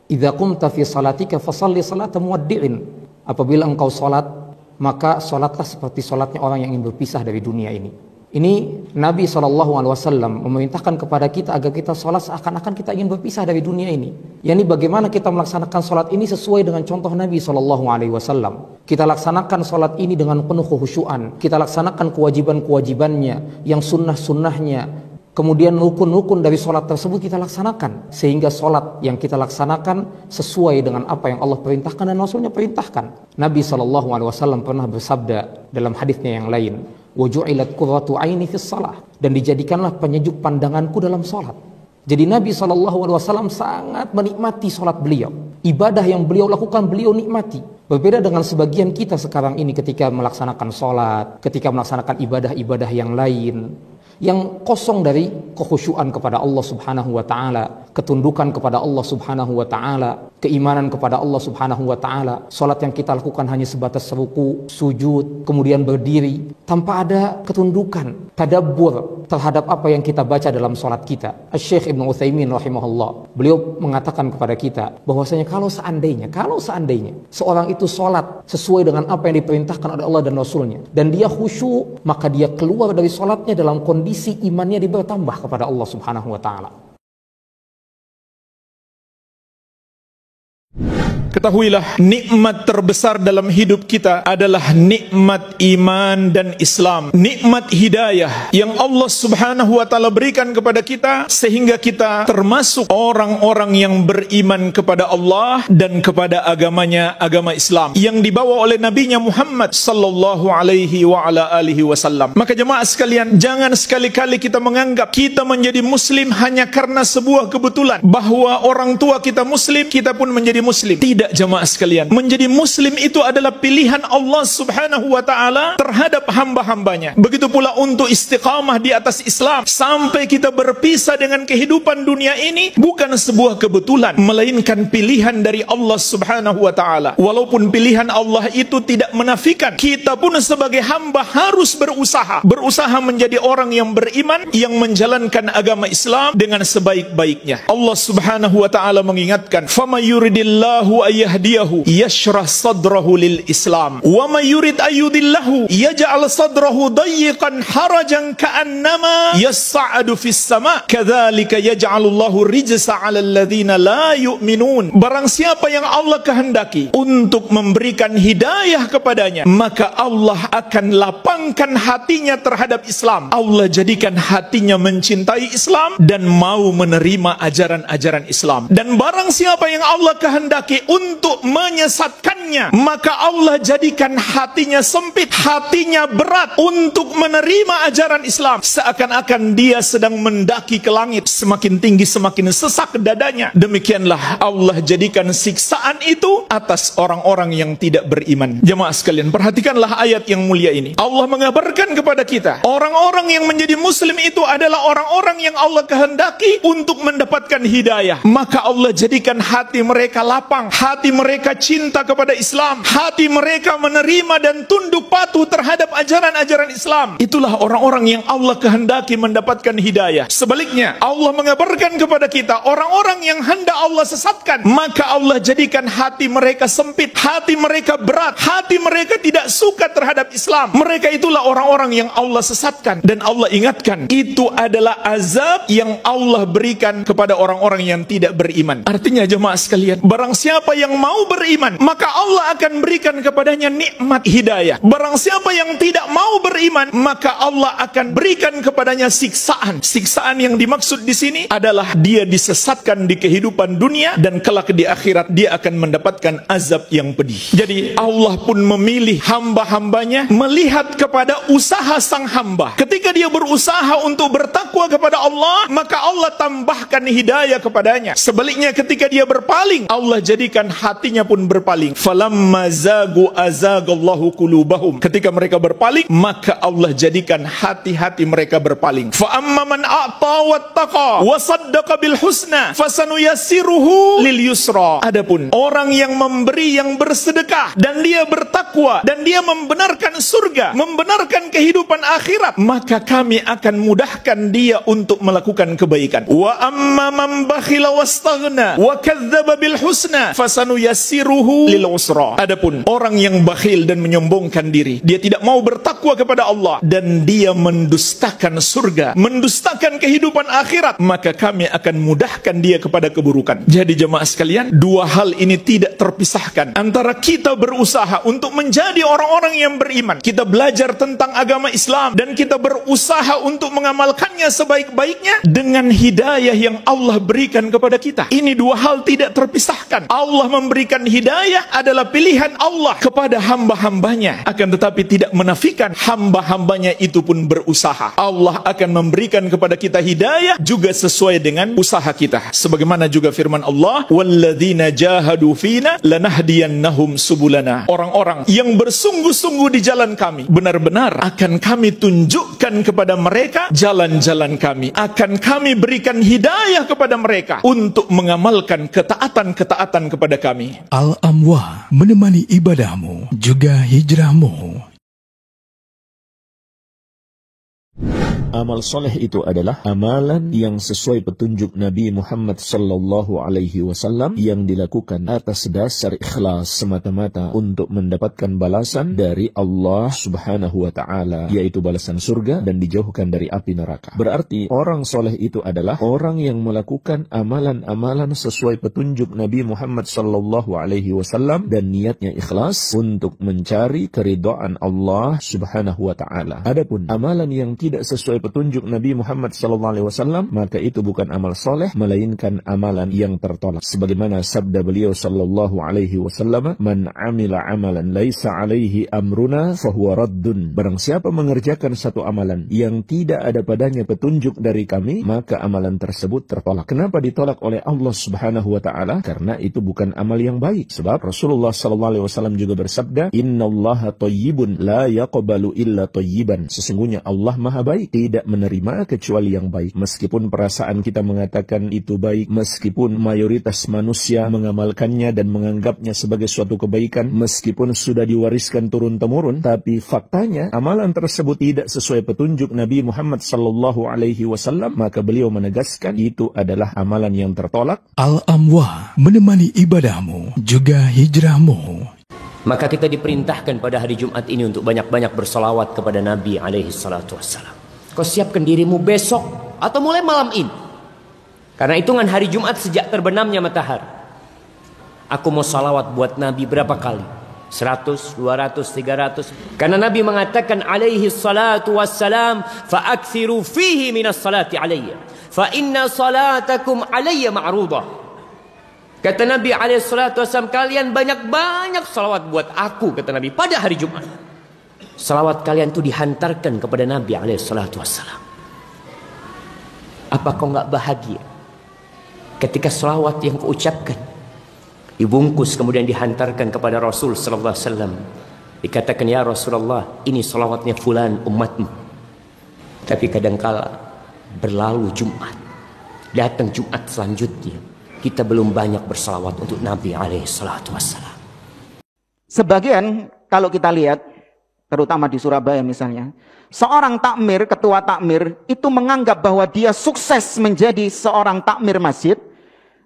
idza qumta fi salatika fasalli salata muwaddi'in. Apabila engkau salat, maka salatlah seperti salatnya orang yang ingin berpisah dari dunia ini. Ini Nabi SAW memerintahkan kepada kita agar kita salat seakan-akan kita ingin berpisah dari dunia ini. Yani bagaimana kita melaksanakan salat ini sesuai dengan contoh Nabi SAW. Kita laksanakan salat ini dengan penuh kekhusyuan. Kita laksanakan kewajiban-kewajibannya, yang sunnah-sunnahnya. Kemudian rukun-rukun dari sholat tersebut kita laksanakan. Sehingga sholat yang kita laksanakan sesuai dengan apa yang Allah perintahkan dan Rasulnya perintahkan. Nabi SAW pernah bersabda dalam hadisnya yang lain, وَجُعِلَتْ قُرَّةُ عَيْنِ فِي الصَّلَاةِ, dan dijadikanlah penyejuk pandanganku dalam sholat. Jadi Nabi SAW sangat menikmati sholat beliau. Ibadah yang beliau lakukan beliau nikmati. Berbeda dengan sebagian kita sekarang ini ketika melaksanakan sholat, ketika melaksanakan ibadah-ibadah yang lain, yang kosong dari kekhusyuan kepada Allah Subhanahu wa taala, ketundukan kepada Allah Subhanahu wa taala, keimanan kepada Allah Subhanahu wa taala. Salat yang kita lakukan hanya sebatas ruku, sujud, kemudian berdiri tanpa ada ketundukan, tadabbur terhadap apa yang kita baca dalam salat kita. Syekh Ibnu Utsaimin rahimahullah, beliau mengatakan kepada kita bahwasanya kalau seandainya seorang itu salat sesuai dengan apa yang diperintahkan oleh Allah dan Rasulnya, dan dia khusyuk, maka dia keluar dari salatnya dalam kondisi imannya bertambah kepada Allah Subhanahu wa taala. Ketahuilah, nikmat terbesar dalam hidup kita adalah nikmat iman dan Islam, nikmat hidayah yang Allah Subhanahu wa taala berikan kepada kita sehingga kita termasuk orang-orang yang beriman kepada Allah dan kepada agamanya, agama Islam yang dibawa oleh nabinya Muhammad sallallahu alaihi wa ala alihi wasallam. Maka jemaah sekalian, jangan sekali-kali kita menganggap kita menjadi muslim hanya karena sebuah kebetulan bahwa orang tua kita muslim, kita pun menjadi muslim. Tidak jemaah sekalian, menjadi muslim itu adalah pilihan Allah Subhanahu wa taala terhadap hamba-hambanya. Begitu pula untuk istiqamah di atas Islam sampai kita berpisah dengan kehidupan dunia ini bukan sebuah kebetulan, melainkan pilihan dari Allah Subhanahu wa taala. Walaupun pilihan Allah itu tidak menafikan kita pun sebagai hamba harus berusaha menjadi orang yang beriman, yang menjalankan agama Islam dengan sebaik-baiknya. Allah Subhanahu wa taala mengingatkan, "Fama yuridillahu yahdiyahu yashrah sadrahu lil Islam wa may yurid ayyudillahu yaj'al sadrahu dayyiqan harajan ka'annama yas'adu fis sama' kadzalika yaj'alullahu rijsa 'alal ladzina la yu'minun." Barang siapa yang Allah kehendaki untuk memberikan hidayah kepadanya, maka Allah akan lapangkan hatinya terhadap Islam. Allah jadikan hatinya mencintai Islam dan mau menerima ajaran-ajaran Islam. Dan barang siapa yang Allah kehendaki untuk menyesatkannya, maka Allah jadikan hatinya sempit, hatinya berat untuk menerima ajaran Islam. Seakan-akan dia sedang mendaki ke langit, semakin tinggi semakin sesak dadanya. Demikianlah Allah jadikan siksaan itu atas orang-orang yang tidak beriman. Jemaah sekalian, perhatikanlah ayat yang mulia ini. Allah mengabarkan kepada kita, orang-orang yang menjadi muslim itu adalah orang-orang yang Allah kehendaki untuk mendapatkan hidayah. Maka Allah jadikan hati mereka lapang, hati mereka cinta kepada Islam, hati mereka menerima dan tunduk patuh terhadap ajaran-ajaran Islam. Itulah orang-orang yang Allah kehendaki mendapatkan hidayah. Sebaliknya, Allah mengabarkan kepada kita, orang-orang yang hendak Allah sesatkan, maka Allah jadikan hati mereka sempit, hati mereka berat, hati mereka tidak suka terhadap Islam. Mereka itulah orang-orang yang Allah sesatkan. Dan Allah ingatkan, itu adalah azab yang Allah berikan kepada orang-orang yang tidak beriman. Artinya jemaah sekalian, barang siapa yang mau beriman, maka Allah akan berikan kepadanya nikmat hidayah. Barang siapa yang tidak mau beriman, maka Allah akan berikan kepadanya siksaan. Siksaan yang dimaksud di sini adalah dia disesatkan di kehidupan dunia, dan kelak di akhirat dia akan mendapatkan azab yang pedih. Jadi Allah pun memilih hamba-hambanya melihat kepada usaha sang hamba. Ketika dia berusaha untuk bertakwa kepada Allah, maka Allah tambahkan hidayah kepadanya. Sebaliknya ketika dia berpaling, Allah jadikan hatinya pun berpaling. Falamma zagu azagallahu qulubahum. Ketika mereka berpaling, maka Allah jadikan hati-hati mereka berpaling. Fa amma man a'ta wattaqa wa saddaqa bil husna fasanuyassiruhu lil yusra. Adapun orang yang memberi, yang bersedekah, dan dia bertakwa, dan dia membenarkan surga, membenarkan kehidupan akhirat, maka kami akan mudahkan dia untuk melakukan kebaikan. Wa amma man bakhila wastaghna wa kadzdzaba bil husna fasanuyassiruhu lil usra. Adapun orang yang bakhil dan menyombongkan diri, dia tidak mau bertakwa kepada Allah, dan dia mendustakan surga, mendustakan kehidupan akhirat, maka kami akan mudahkan dia kepada keburukan. Jadi jemaah sekalian, dua hal ini tidak terpisahkan. Antara kita berusaha untuk menjadi orang-orang yang beriman, kita belajar tentang agama Islam, dan kita berusaha untuk mengamalkannya sebaik-baiknya dengan hidayah yang Allah berikan kepada kita. Ini dua hal tidak terpisahkan. Allah memberikan hidayah adalah pilihan Allah kepada hamba-hambanya, akan tetapi tidak menafikan hamba-hambanya itu pun berusaha. Allah akan memberikan kepada kita hidayah juga sesuai dengan usaha kita. Sebagaimana juga firman Allah, walladzina jahadu fina lanahdiyannahum subulana. Orang-orang yang bersungguh-sungguh di jalan kami, benar-benar akan kami tunjukkan kepada mereka jalan-jalan kami. Akan kami berikan hidayah kepada mereka untuk mengamalkan ketaatan-ketaatan kepada kami. Al-Amwah menemani ibadahmu juga hijrahmu. Amal soleh itu adalah amalan yang sesuai petunjuk Nabi Muhammad sallallahu alaihi wasallam yang dilakukan atas dasar ikhlas semata-mata untuk mendapatkan balasan dari Allah Subhanahu wa taala, yaitu balasan surga dan dijauhkan dari api neraka. Berarti orang soleh itu adalah orang yang melakukan amalan-amalan sesuai petunjuk Nabi Muhammad sallallahu alaihi wasallam dan niatnya ikhlas untuk mencari keridhaan Allah Subhanahu wa taala. Adapun amalan yang tidak sesuai petunjuk Nabi Muhammad SAW, maka itu bukan amal soleh, melainkan amalan yang tertolak. Sebagaimana sabda beliau SAW, man amila amalan laisa alaihi amruna fahuwa raddun. Barang siapa mengerjakan satu amalan yang tidak ada padanya petunjuk dari kami, maka amalan tersebut tertolak. Kenapa ditolak oleh Allah Subhanahu wa taala? Karena itu bukan amal yang baik. Sebab Rasulullah SAW juga bersabda, innallaha thayyibun la yaqbalu illa thayyiban. Sesungguhnya Allah Maha baik, tidak menerima kecuali yang baik. Meskipun perasaan kita mengatakan itu baik, meskipun mayoritas manusia mengamalkannya dan menganggapnya sebagai suatu kebaikan, meskipun sudah diwariskan turun-temurun, tapi faktanya amalan tersebut tidak sesuai petunjuk Nabi Muhammad sallallahu alaihi wasallam, maka beliau menegaskan itu adalah amalan yang tertolak. Al-Amwah menemani ibadahmu juga hijrahmu. Maka kita diperintahkan pada hari Jumat ini untuk banyak-banyak bersolawat kepada Nabi alaihi salatu wassalam. Kau siapkan dirimu besok atau mulai malam ini, karena hitungan hari Jumat sejak terbenamnya matahari. Aku mau salawat buat Nabi berapa kali? 100, 200, 300. Karena Nabi mengatakan alaihi salatu wassalam, fa'akthiru fihi minas salati alayya, fa inna salatakum alayya ma'rudah. Kata Nabi SAW, kalian banyak-banyak salawat buat aku, kata Nabi, pada hari Jumat. Salawat kalian itu dihantarkan kepada Nabi SAW. Apa kau nggak bahagia ketika salawat yang kau ucapkan dibungkus kemudian dihantarkan kepada Rasul sallallahu alaihi wasallam? Dikatakan, ya Rasulullah, ini salawatnya fulan umatmu. Tapi kadangkala berlalu Jumat, datang Jumat selanjutnya, kita belum banyak bersalawat untuk Nabi alaihi salatu wassalam. Sebagian kalau kita lihat, terutama di Surabaya misalnya, seorang takmir, ketua takmir itu menganggap bahwa dia sukses menjadi seorang takmir masjid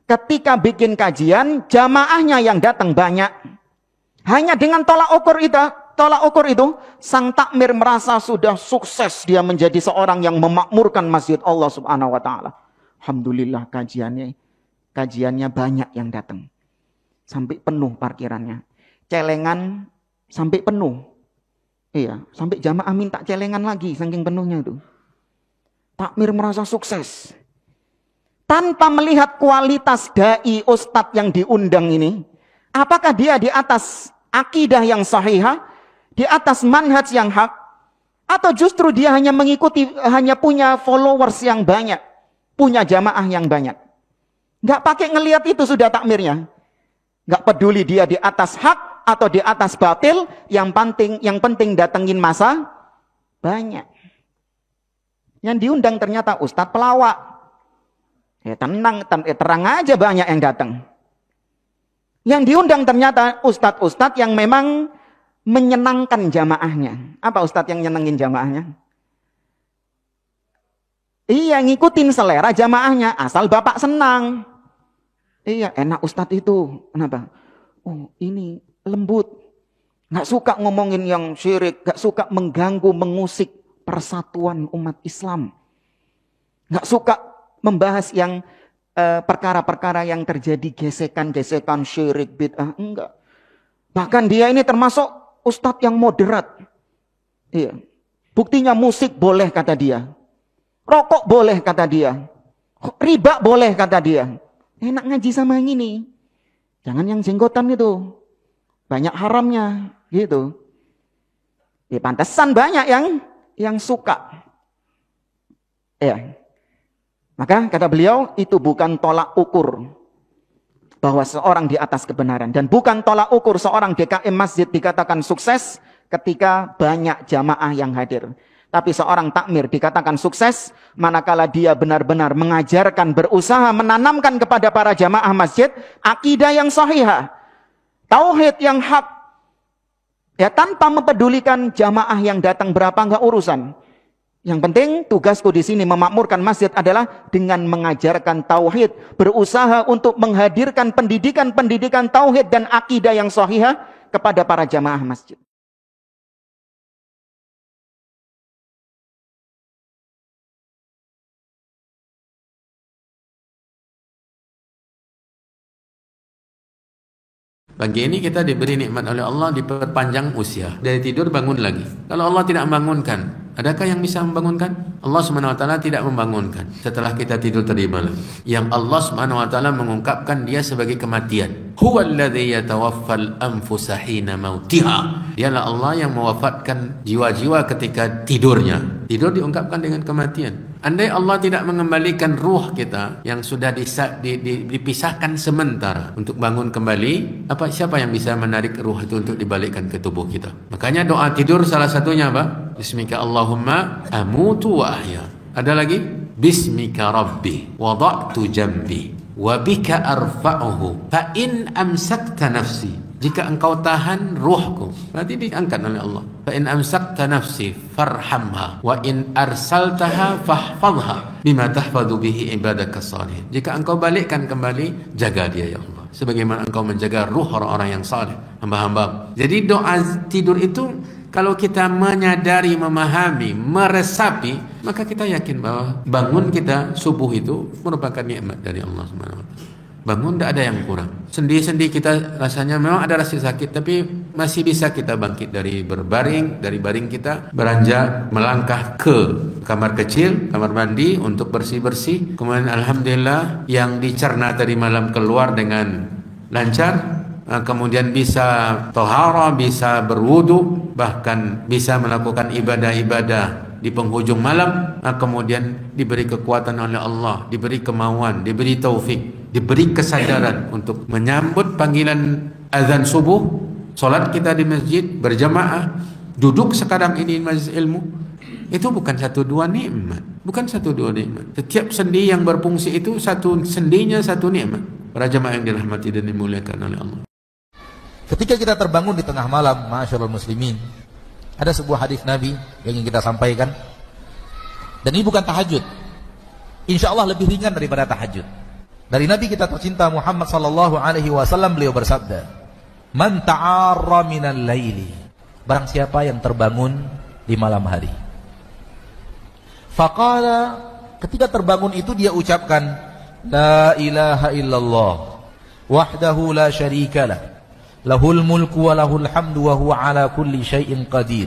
ketika bikin kajian, jamaahnya yang datang banyak. Hanya dengan tolak ukur itu, sang takmir merasa sudah sukses dia menjadi seorang yang memakmurkan masjid Allah Subhanahu wa taala. Alhamdulillah kajiannya banyak yang datang. Sampai penuh parkirannya. Celengan sampai penuh. Iya, sampai jamaah minta celengan lagi saking penuhnya itu. Takmir merasa sukses. Tanpa melihat kualitas dai ustadz yang diundang ini, apakah dia di atas akidah yang sahihah, di atas manhaj yang hak, atau justru dia hanya mengikuti, hanya punya followers yang banyak, punya jamaah yang banyak. Nggak pakai ngelihat itu sudah takmirnya. Nggak peduli dia di atas hak atau di atas batil, yang penting datengin masa banyak. Yang diundang ternyata ustadz pelawak. Ya terang aja banyak yang datang. Yang diundang ternyata ustadz-ustadz yang memang menyenangkan jamaahnya. Apa ustadz yang nyenengin jamaahnya? Iya, ngikutin selera jamaahnya, asal bapak senang. Iya, enak ustadz itu. Kenapa? Oh, ini lembut. Nggak suka ngomongin yang syirik, nggak suka mengganggu, mengusik persatuan umat Islam. Nggak suka membahas yang perkara-perkara yang terjadi gesekan-gesekan syirik bid'ah, enggak. Bahkan dia ini termasuk ustadz yang moderat. Iya. Buktinya musik boleh kata dia. Rokok boleh kata dia. Riba boleh kata dia. Enak ngaji sama yang ini. Jangan yang jenggotan itu. Banyak haramnya gitu. Ya pantesan banyak yang suka. Ya. Maka kata beliau, itu bukan tolak ukur bahwa seorang di atas kebenaran. Dan bukan tolak ukur seorang DKM masjid dikatakan sukses ketika banyak jamaah yang hadir. Tapi seorang takmir dikatakan sukses manakala dia benar-benar mengajarkan, berusaha menanamkan kepada para jamaah masjid akidah yang sahihah, tauhid yang hak. Ya, tanpa mempedulikan jamaah yang datang berapa, enggak urusan. Yang penting tugasku di sini memakmurkan masjid adalah dengan mengajarkan tauhid, berusaha untuk menghadirkan pendidikan-pendidikan tauhid dan akidah yang sahihah kepada para jamaah masjid. Pagi ini kita diberi nikmat oleh Allah, diperpanjang usia. Dari tidur bangun lagi. Kalau Allah tidak membangunkan, adakah yang bisa membangunkan? Allah SWT tidak membangunkan setelah kita tidur tadi malam. Yang Allah SWT mengungkapkan dia sebagai kematian. Huwallazi yatawaffal anfusa hina mautiha. Dialah Allah yang mewafatkan jiwa-jiwa ketika tidurnya. Tidur diungkapkan dengan kematian. Andai Allah tidak mengembalikan ruh kita yang sudah dipisahkan sementara untuk bangun kembali, siapa yang bisa menarik ruh itu untuk dibalikkan ke tubuh kita? Makanya doa tidur salah satunya apa? Bismika Allahumma amutu wa ahya. Ada lagi? Bismika Rabbi wada'tu jambi wa bika arfa'uhu fa in amsakta nafsi. Jika engkau tahan ruhku, berarti diangkat oleh Allah. Fa in amsakta nafsi farhamha wa in arsaltaha fahfadha bima tahfadhu bihi ibadaka salihin. Jika engkau balikkan kembali, jaga dia ya Allah, sebagaimana engkau menjaga ruh orang-orang yang saleh, hamba-hamba. Jadi doa tidur itu kalau kita menyadari, memahami, meresapi, maka kita yakin bahwa bangun kita subuh itu merupakan nikmat dari Allah Subhanahu wa taala. bangun tidak ada yang kurang. Sendi-sendi kita rasanya memang ada rasa sakit, tapi masih bisa kita bangkit dari berbaring, dari baring kita beranjak melangkah ke kamar kecil, kamar mandi untuk bersih-bersih. Kemudian alhamdulillah yang dicerna tadi malam keluar dengan lancar. Kemudian bisa tohara, bisa berwudu, bahkan bisa melakukan ibadah-ibadah di penghujung malam. Kemudian diberi kekuatan oleh Allah, diberi kemauan, diberi taufik, diberi kesadaran untuk menyambut panggilan azan subuh, solat kita di masjid berjamaah, duduk sekarang ini di majelis ilmu. Itu bukan satu dua nikmat, bukan satu dua nikmat. Setiap sendi yang berfungsi itu satu sendinya satu nikmat. Para jamaah yang dirahmati dan dimuliakan oleh Allah. Ketika kita terbangun di tengah malam, ma'asyiral muslimin, ada sebuah hadis Nabi yang ingin kita sampaikan. Dan ini bukan tahajud. Insya Allah lebih ringan daripada tahajud. Dari Nabi kita tercinta Muhammad sallallahu alaihi wasallam, beliau bersabda, "Man ta'arra minal laili." Barang siapa yang terbangun di malam hari. Faqala, ketika terbangun itu dia ucapkan, "La ilaha illallah, wahdahu la syarikalah. Lahul mulku wa lahul hamdu wa huwa ala kulli syai'in qadir.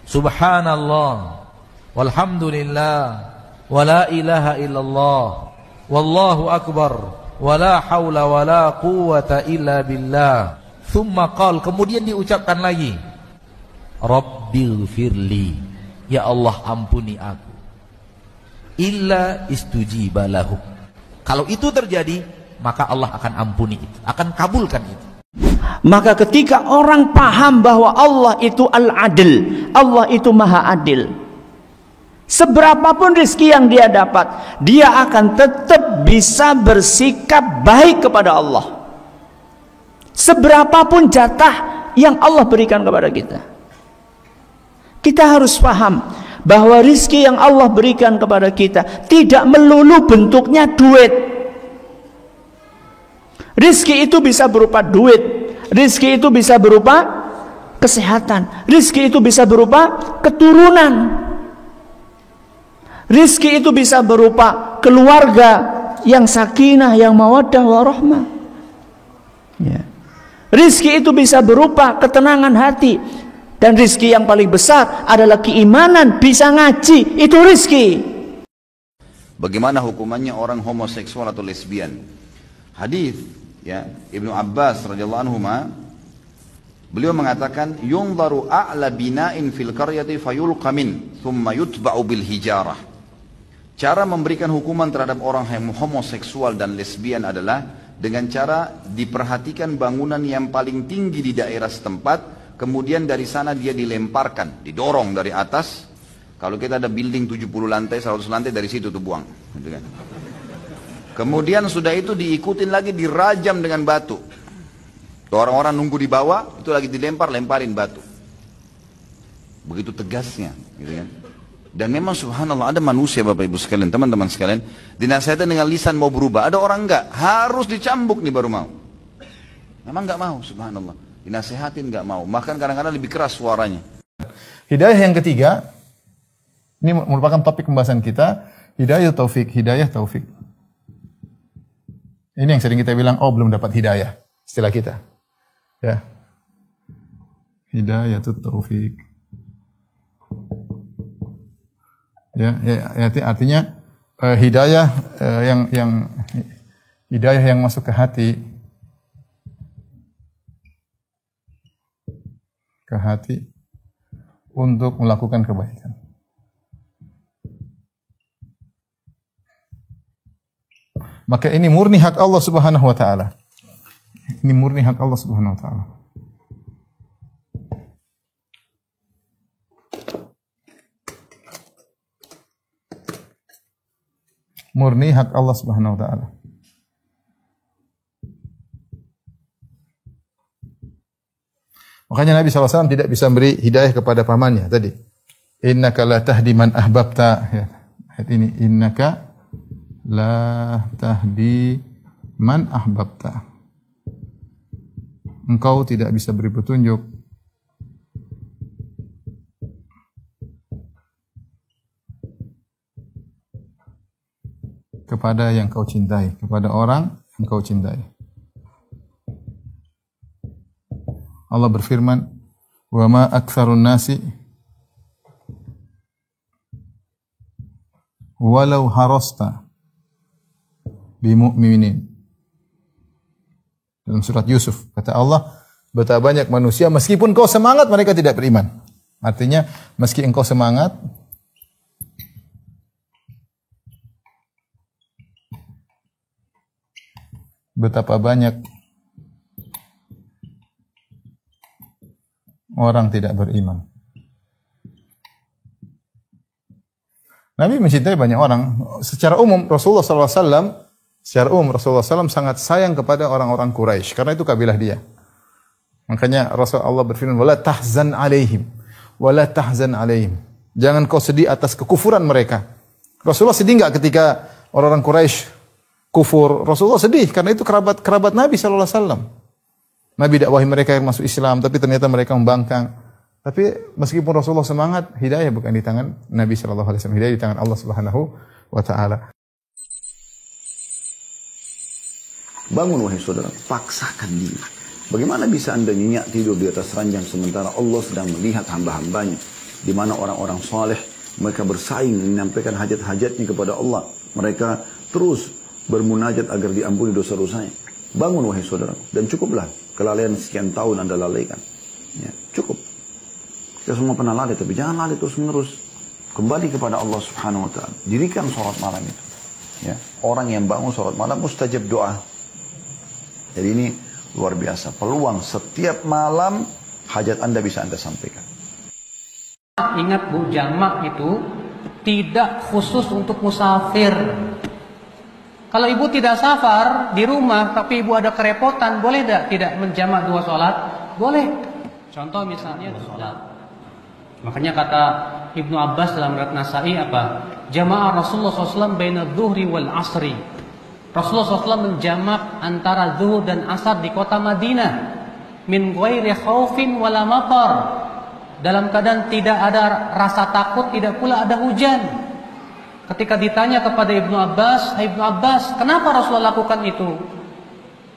Subhanallah walhamdulillah wa la ilaha illallah wallahu akbar wa la hawla wa la quwwata illa billah." Thumma qal, kemudian diucapkan lagi, "Rabbighfirli, ya Allah ampuni aku." Illa istujiba lahu. Kalau itu terjadi, maka Allah akan ampuni itu, akan kabulkan itu. Maka ketika orang paham bahwa Allah itu al-adil, Allah itu maha adil, seberapapun rezeki yang dia dapat, dia akan tetap bisa bersikap baik kepada Allah. Seberapapun jatah yang Allah berikan kepada kita, kita harus paham bahwa rezeki yang Allah berikan kepada kita tidak melulu bentuknya duit. Rizki itu bisa berupa duit, rizki itu bisa berupa kesehatan, rizki itu bisa berupa keturunan, rizki itu bisa berupa keluarga yang sakinah, yang mawaddah warahmah. Ya. Rizki itu bisa berupa ketenangan hati, dan rizki yang paling besar adalah keimanan, bisa ngaji, itu rizki. Bagaimana hukumannya orang homoseksual atau lesbian? Hadis ya Ibnu Abbas radhiyallahu anhuma, beliau mengatakan, yunzaru a'la bina'in fil qaryati fayulqa min thumma yutba'u bil hijarah. Cara memberikan hukuman terhadap orang yang homoseksual dan lesbian adalah dengan cara diperhatikan bangunan yang paling tinggi di daerah setempat, kemudian dari sana dia dilemparkan, didorong dari atas. Kalau kita ada building 70 lantai, 100 lantai, dari situ tuh buang, gitu kan. Kemudian sudah itu diikutin lagi, dirajam dengan batu. Orang-orang nunggu di bawah, itu lagi lemparin batu. Begitu tegasnya, gitu kan. Dan memang subhanallah ada manusia Bapak Ibu sekalian, teman-teman sekalian, dinasihatkan dengan lisan mau berubah. Ada orang enggak, harus dicambuk nih baru mau. Memang enggak mau, subhanallah. Dinasihatin enggak mau, bahkan kadang-kadang lebih keras suaranya. Hidayah yang ketiga, ini merupakan topik pembahasan kita, hidayah taufik, hidayah taufik. Ini yang sering kita bilang, oh belum dapat hidayah, istilah kita. Ya. Hidayah itu taufik. Ya, artinya hidayah hidayah yang masuk ke hati untuk melakukan kebaikan. Maka ini murni hak Allah Subhanahu wa taala. Ini murni hak Allah Subhanahu wa taala. Murni hak Allah Subhanahu wa taala. Makanya Nabi SAW tidak bisa beri hidayah kepada pamannya tadi. Innaka la tahdi man ahbabta. Ya. Ayat ini, innaka la tahdi man ahbabta. Engkau tidak bisa beri petunjuk kepada yang kau cintai, kepada orang engkau cintai. Allah berfirman, "Wa ma aktsarun nasi walau harasta bimu'minin." Dalam surat Yusuf kata Allah, betapa banyak manusia meskipun kau semangat mereka tidak beriman. Artinya meski engkau semangat betapa banyak orang tidak beriman. Nabi mencintai banyak orang. Secara umum Rasulullah SAW sangat sayang kepada orang-orang Quraisy karena itu kabilah dia. Makanya Rasulullah berfirman, "Wala tahzan alaihim, wala tahzan alaihim." Jangan kau sedih atas kekufuran mereka. Rasulullah sedih enggak ketika orang-orang Quraisy kufur? Rasulullah sedih karena itu kerabat Nabi SAW. Nabi dakwahi mereka yang masuk Islam, tapi ternyata mereka membangkang. Tapi meskipun Rasulullah semangat, hidayah bukan di tangan Nabi SAW, hidayah di tangan Allah Subhanahu wa Ta'ala. Bangun wahai saudara, paksakan diri. Bagaimana bisa anda nyenyak tidur di atas ranjang sementara Allah sedang melihat hamba-hambanya, di mana orang-orang saleh mereka bersaing menyampaikan hajat-hajatnya kepada Allah. Mereka terus bermunajat agar diampuni dosa-dosanya. Bangun wahai saudara, dan cukuplah kelalaian sekian tahun anda lalaikan. Ya, cukup. Kita semua pernah lalai, tapi jangan lalai terus-menerus. Kembali kepada Allah Subhanahu wa Ta'ala. Dirikan sholat malam itu. Ya, orang yang bangun sholat malam mustajab doa. Jadi ini luar biasa. Peluang setiap malam hajat anda bisa anda sampaikan. Ingat Bu, jamak itu tidak khusus untuk musafir. Kalau ibu tidak safar di rumah tapi ibu ada kerepotan, boleh tidak menjamak dua sholat? Boleh. Contoh misalnya sholat. Makanya kata Ibnu Abbas dalam riwayat Nasa'i apa? Jamaah Rasulullah SAW baina dhuhri wal asri. Rasulullah SAW menjamak antara zuhur dan asar di kota Madinah. Min ghairi khaufin wala matar. Dalam keadaan tidak ada rasa takut, tidak pula ada hujan. Ketika ditanya kepada Ibnu Abbas, "Hai Ibnu Abbas, kenapa Rasulullah lakukan itu?"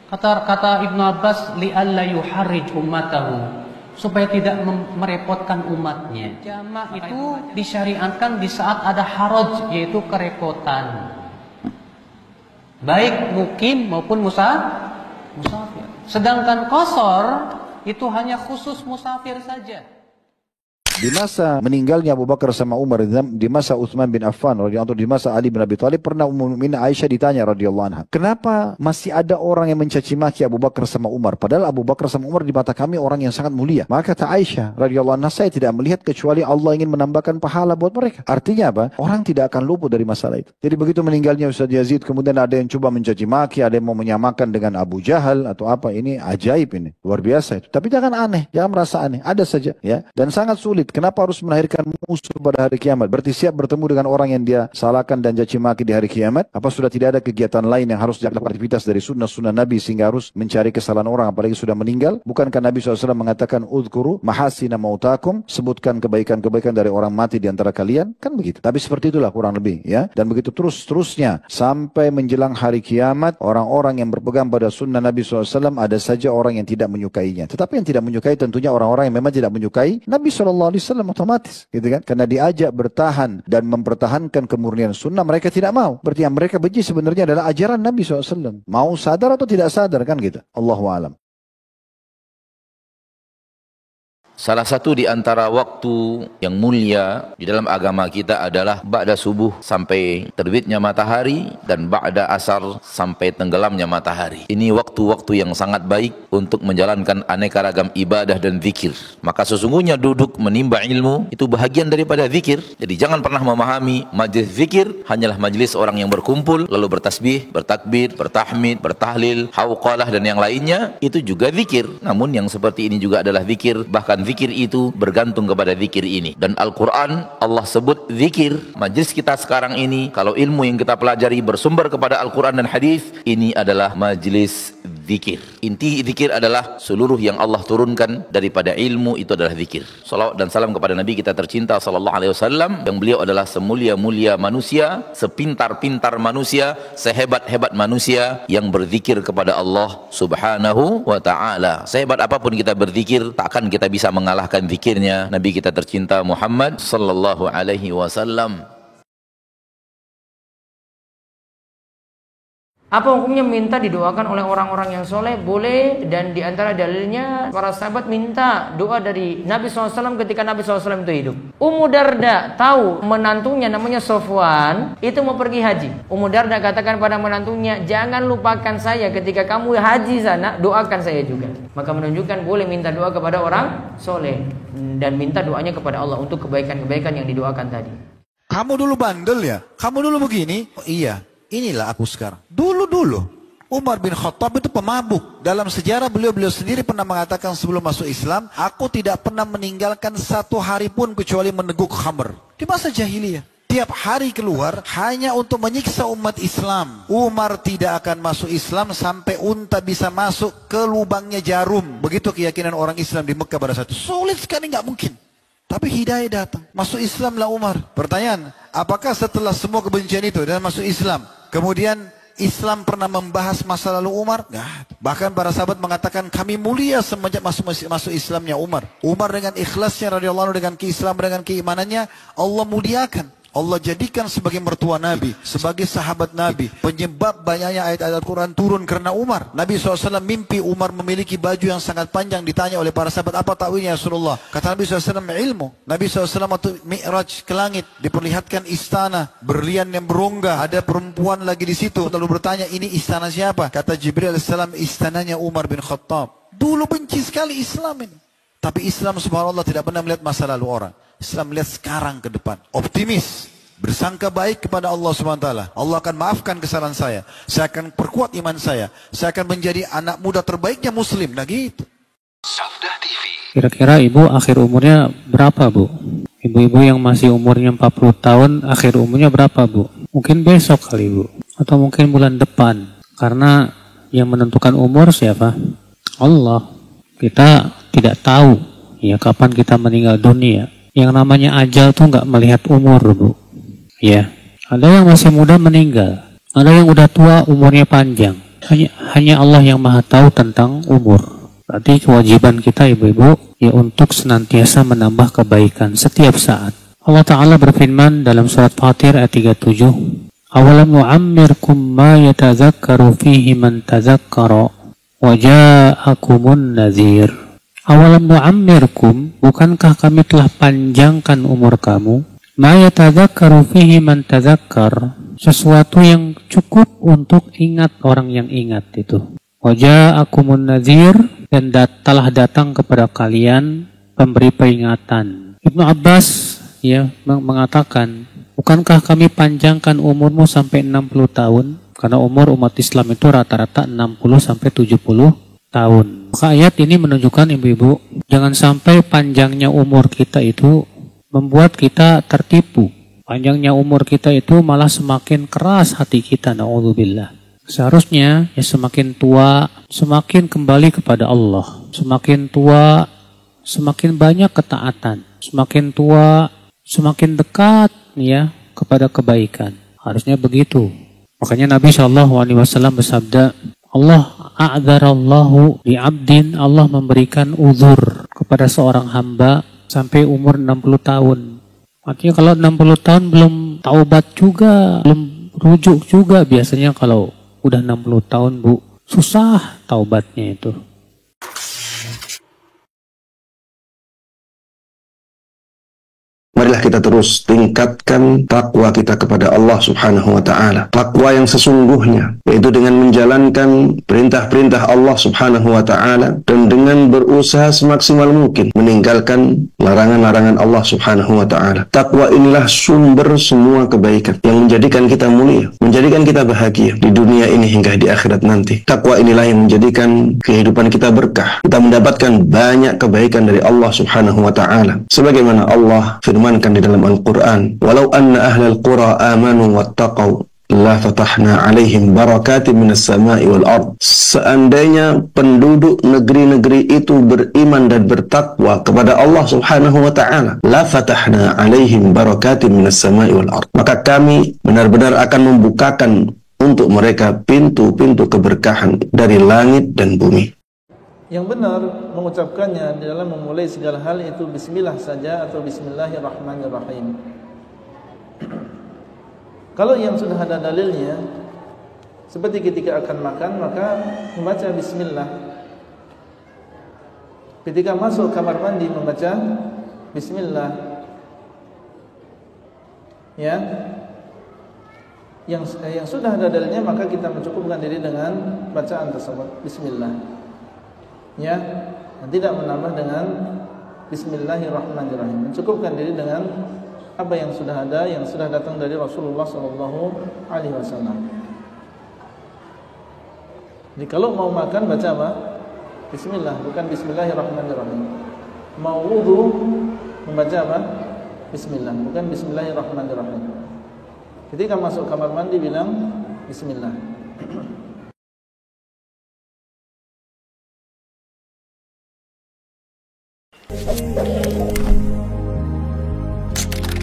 Kata Ibnu Abbas, "Li'alla yuharrij ummatahu." Supaya tidak merepotkan umatnya. Jamak itu disyariatkan di saat ada haraj, yaitu kerepotan. Baik mukim maupun musafir. Sedangkan qasar itu hanya khusus musafir saja. Di masa meninggalnya Abu Bakar sama Umar, di masa Utsman bin Affan radhiyallahu anhu, di masa Ali bin Abi Thalib, pernah Ummul Mukminin Aisyah ditanya radhiyallahu anha, kenapa masih ada orang yang mencaci maki Abu Bakar sama Umar, padahal Abu Bakar sama Umar di mata kami orang yang sangat mulia. Maka kata Aisyah radhiyallahu anha, saya tidak melihat kecuali Allah ingin menambahkan pahala buat mereka. Artinya apa? Orang tidak akan luput dari masalah itu. Jadi begitu meninggalnya Ustaz Yazid, kemudian ada yang coba mencaci maki, ada yang mau menyamakan dengan Abu Jahal atau apa, ini ajaib, ini luar biasa itu. Tapi jangan aneh, jangan merasa aneh, ada saja ya, dan sangat sulit. Kenapa harus melahirkan musuh pada hari kiamat? Berarti siap bertemu dengan orang yang dia salahkan dan caci maki di hari kiamat? Apa sudah tidak ada kegiatan lain yang harus dilakukan, aktivitas dari sunnah-sunnah Nabi sehingga harus mencari kesalahan orang apalagi sudah meninggal? Bukankah Nabi SAW mengatakan udhkuru mahasina mautakum, sebutkan kebaikan-kebaikan dari orang mati di antara kalian? Kan begitu. Tapi seperti itulah kurang lebih ya. Dan begitu terus-terusnya sampai menjelang hari kiamat, orang-orang yang berpegang pada sunnah Nabi SAW ada saja orang yang tidak menyukainya. Tetapi yang tidak menyukai tentunya orang-orang yang memang tidak menyukai Nabi SAW otomatis, gitu kan? Karena diajak bertahan dan mempertahankan kemurnian sunnah, mereka tidak mau. Berarti yang mereka benci sebenarnya adalah ajaran Nabi SAW. Mau sadar atau tidak sadar, kan gitu. Allahu a'lam. Salah satu di antara waktu yang mulia di dalam agama kita adalah ba'da subuh sampai terbitnya matahari dan ba'da asar sampai tenggelamnya matahari. Ini waktu-waktu yang sangat baik untuk menjalankan aneka ragam ibadah dan zikir. Maka sesungguhnya duduk menimba ilmu itu bahagian daripada zikir. Jadi jangan pernah memahami majlis zikir hanyalah majlis orang yang berkumpul lalu bertasbih, bertakbir, bertahmid, bertahlil, hauqalah dan yang lainnya. Itu juga zikir. Namun yang seperti ini juga adalah zikir, bahkan zikir itu bergantung kepada zikir ini. Dan Al-Quran Allah sebut zikir. Majlis kita sekarang ini, kalau ilmu yang kita pelajari bersumber kepada Al-Quran dan hadis, ini adalah majlis zikir. Inti zikir adalah seluruh yang Allah turunkan daripada ilmu itu adalah zikir. Salawat dan salam kepada Nabi kita tercinta sallallahu alaihi wasallam, yang beliau adalah semulia-mulia manusia, sepintar-pintar manusia, sehebat-hebat manusia yang berzikir kepada Allah Subhanahu wa taala. Sehebat apapun kita berzikir, takkan kita bisa mengalahkan zikirnya Nabi kita tercinta Muhammad sallallahu alaihi wasallam. Apa hukumnya minta didoakan oleh orang-orang yang soleh? Boleh, dan diantara dalilnya para sahabat minta doa dari Nabi SAW ketika Nabi SAW itu hidup. Ummu Darda tahu menantunya namanya Sofwan itu mau pergi haji. Ummu Darda katakan pada menantunya, jangan lupakan saya ketika kamu haji sana, doakan saya juga. Maka menunjukkan boleh minta doa kepada orang soleh dan minta doanya kepada Allah untuk kebaikan-kebaikan yang didoakan tadi. Kamu dulu bandel ya? Kamu dulu begini? Oh, iya. Inilah aku sekarang. Dulu Umar bin Khattab itu pemabuk. Dalam sejarah beliau sendiri pernah mengatakan sebelum masuk Islam, aku tidak pernah meninggalkan satu hari pun kecuali meneguk khamr. Di masa jahiliyah, tiap hari keluar hanya untuk menyiksa umat Islam. Umar tidak akan masuk Islam sampai unta bisa masuk ke lubangnya jarum. Begitu keyakinan orang Islam di Mekah pada saat itu. Sulit sekali, nggak mungkin. Tapi hidayah datang. Masuk Islamlah Umar. Pertanyaan, apakah setelah semua kebencian itu dan masuk Islam, kemudian Islam pernah membahas masa lalu Umar? Nggak. Bahkan para sahabat mengatakan kami mulia semenjak masuk Islamnya Umar. Umar dengan ikhlasnya radhiyallahu anhu, dengan Islam, dengan keimanannya, Allah muliakan. Allah jadikan sebagai mertua Nabi, sebagai sahabat Nabi. Penyebab banyaknya ayat-ayat Al-Quran turun karena Umar. Nabi SAW mimpi Umar memiliki baju yang sangat panjang. Ditanya oleh para sahabat, apa takwilnya Rasulullah? Kata Nabi SAW, ilmu. Nabi SAW waktu Mi'raj ke langit, diperlihatkan istana, berlian yang berongga. Ada perempuan lagi di situ. Lalu bertanya, ini istana siapa? Kata Jibril AS, istananya Umar bin Khattab. Dulu benci sekali Islam ini. Tapi Islam subhanallah tidak pernah melihat masa lalu orang. Islam melihat sekarang ke depan. Optimis. Bersangka baik kepada Allah SWT. Allah akan maafkan kesalahan saya. Saya akan perkuat iman saya. Saya akan menjadi anak muda terbaiknya muslim. Nah gitu. Kira-kira ibu akhir umurnya berapa, Bu? Ibu-ibu yang masih umurnya 40 tahun, akhir umurnya berapa, Bu? Mungkin besok kali, Bu. Atau mungkin bulan depan. Karena yang menentukan umur siapa? Allah. Kita tidak tahu ya kapan kita meninggal dunia. Yang namanya ajal tuh nggak melihat umur, Bu. Ya, ada yang masih muda meninggal, ada yang udah tua umurnya panjang. Hanya Allah yang maha tahu tentang umur. Berarti kewajiban kita ibu-ibu ya untuk senantiasa menambah kebaikan setiap saat. Allah Ta'ala berfirman dalam surat Fatir ayat 37, awalam nu'ammirkum ma yatazakkaru fihi man tazakkara wa ja'akumun nazir. Awalam nu'ammirkum, bukankah kami telah panjangkan umur kamu? Ma yatadzakkaru fihi man tadzakkar, sesuatu yang cukup untuk ingat orang yang ingat itu. Wa ja'akumun nazir, dan telah datang kepada kalian pemberi peringatan. Ibnu Abbas ya mengatakan, bukankah kami panjangkan umurmu sampai 60 tahun? Karena umur umat Islam itu rata-rata 60 sampai 70 tahun. Maka ayat ini menunjukkan ibu-ibu, jangan sampai panjangnya umur kita itu membuat kita tertipu. Panjangnya umur kita itu malah semakin keras hati kita, na'udzubillah. Seharusnya ya semakin tua, semakin kembali kepada Allah. Semakin tua, semakin banyak ketaatan. Semakin tua, semakin dekat ya kepada kebaikan. Harusnya begitu. Makanya Nabi SAW bersabda, Allah a'dzarallahu li'abdin, Allah memberikan uzur kepada seorang hamba sampai umur 60 tahun. Artinya kalau 60 tahun belum taubat juga, belum rujuk juga, biasanya kalau udah 60 tahun, Bu, susah taubatnya itu. Marilah kita terus tingkatkan takwa kita kepada Allah Subhanahu wa taala. Takwa yang sesungguhnya, yaitu dengan menjalankan perintah-perintah Allah Subhanahu wa taala dan dengan berusaha semaksimal mungkin meninggalkan larangan-larangan Allah Subhanahu wa taala. Takwa inilah sumber semua kebaikan yang menjadikan kita mulia, menjadikan kita bahagia di dunia ini hingga di akhirat nanti. Takwa inilah yang menjadikan kehidupan kita berkah. Kita mendapatkan banyak kebaikan dari Allah Subhanahu wa taala. Sebagaimana Allah firmankan di dalam Al-Quran, walau anna ahlal qura amanu wattaqaw la fatahna alaihim barakatin minas sama'i wal ard. Seandainya penduduk negeri-negeri itu beriman dan bertakwa kepada Allah Subhanahu wa taala, la fatahna alaihim barakatin minas sama'i wal ard, maka kami benar-benar akan membukakan untuk mereka pintu-pintu keberkahan dari langit dan bumi. Yang benar mengucapkannya di dalam memulai segala hal itu bismillah saja atau bismillahirrahmanirrahim. Kalau yang sudah ada dalilnya, seperti ketika akan makan maka membaca bismillah. Ketika masuk kamar mandi membaca bismillah. Ya. Yang sudah ada dalilnya maka kita mencukupkan diri dengan bacaan tersebut, bismillah. Ya, dan tidak menambah dengan bismillahirrahmanirrahim. Mencukupkan diri dengan apa yang sudah ada, yang sudah datang dari Rasulullah sallallahu alaihi wasallam. Jadi kalau mau makan baca apa? Bismillah, bukan bismillahirrahmanirrahim. Mau wudu membaca apa? Bismillah, bukan bismillahirrahmanirrahim. Ketika masuk kamar mandi bilang bismillah.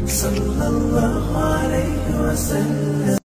Sallallahu alaihi wasallam.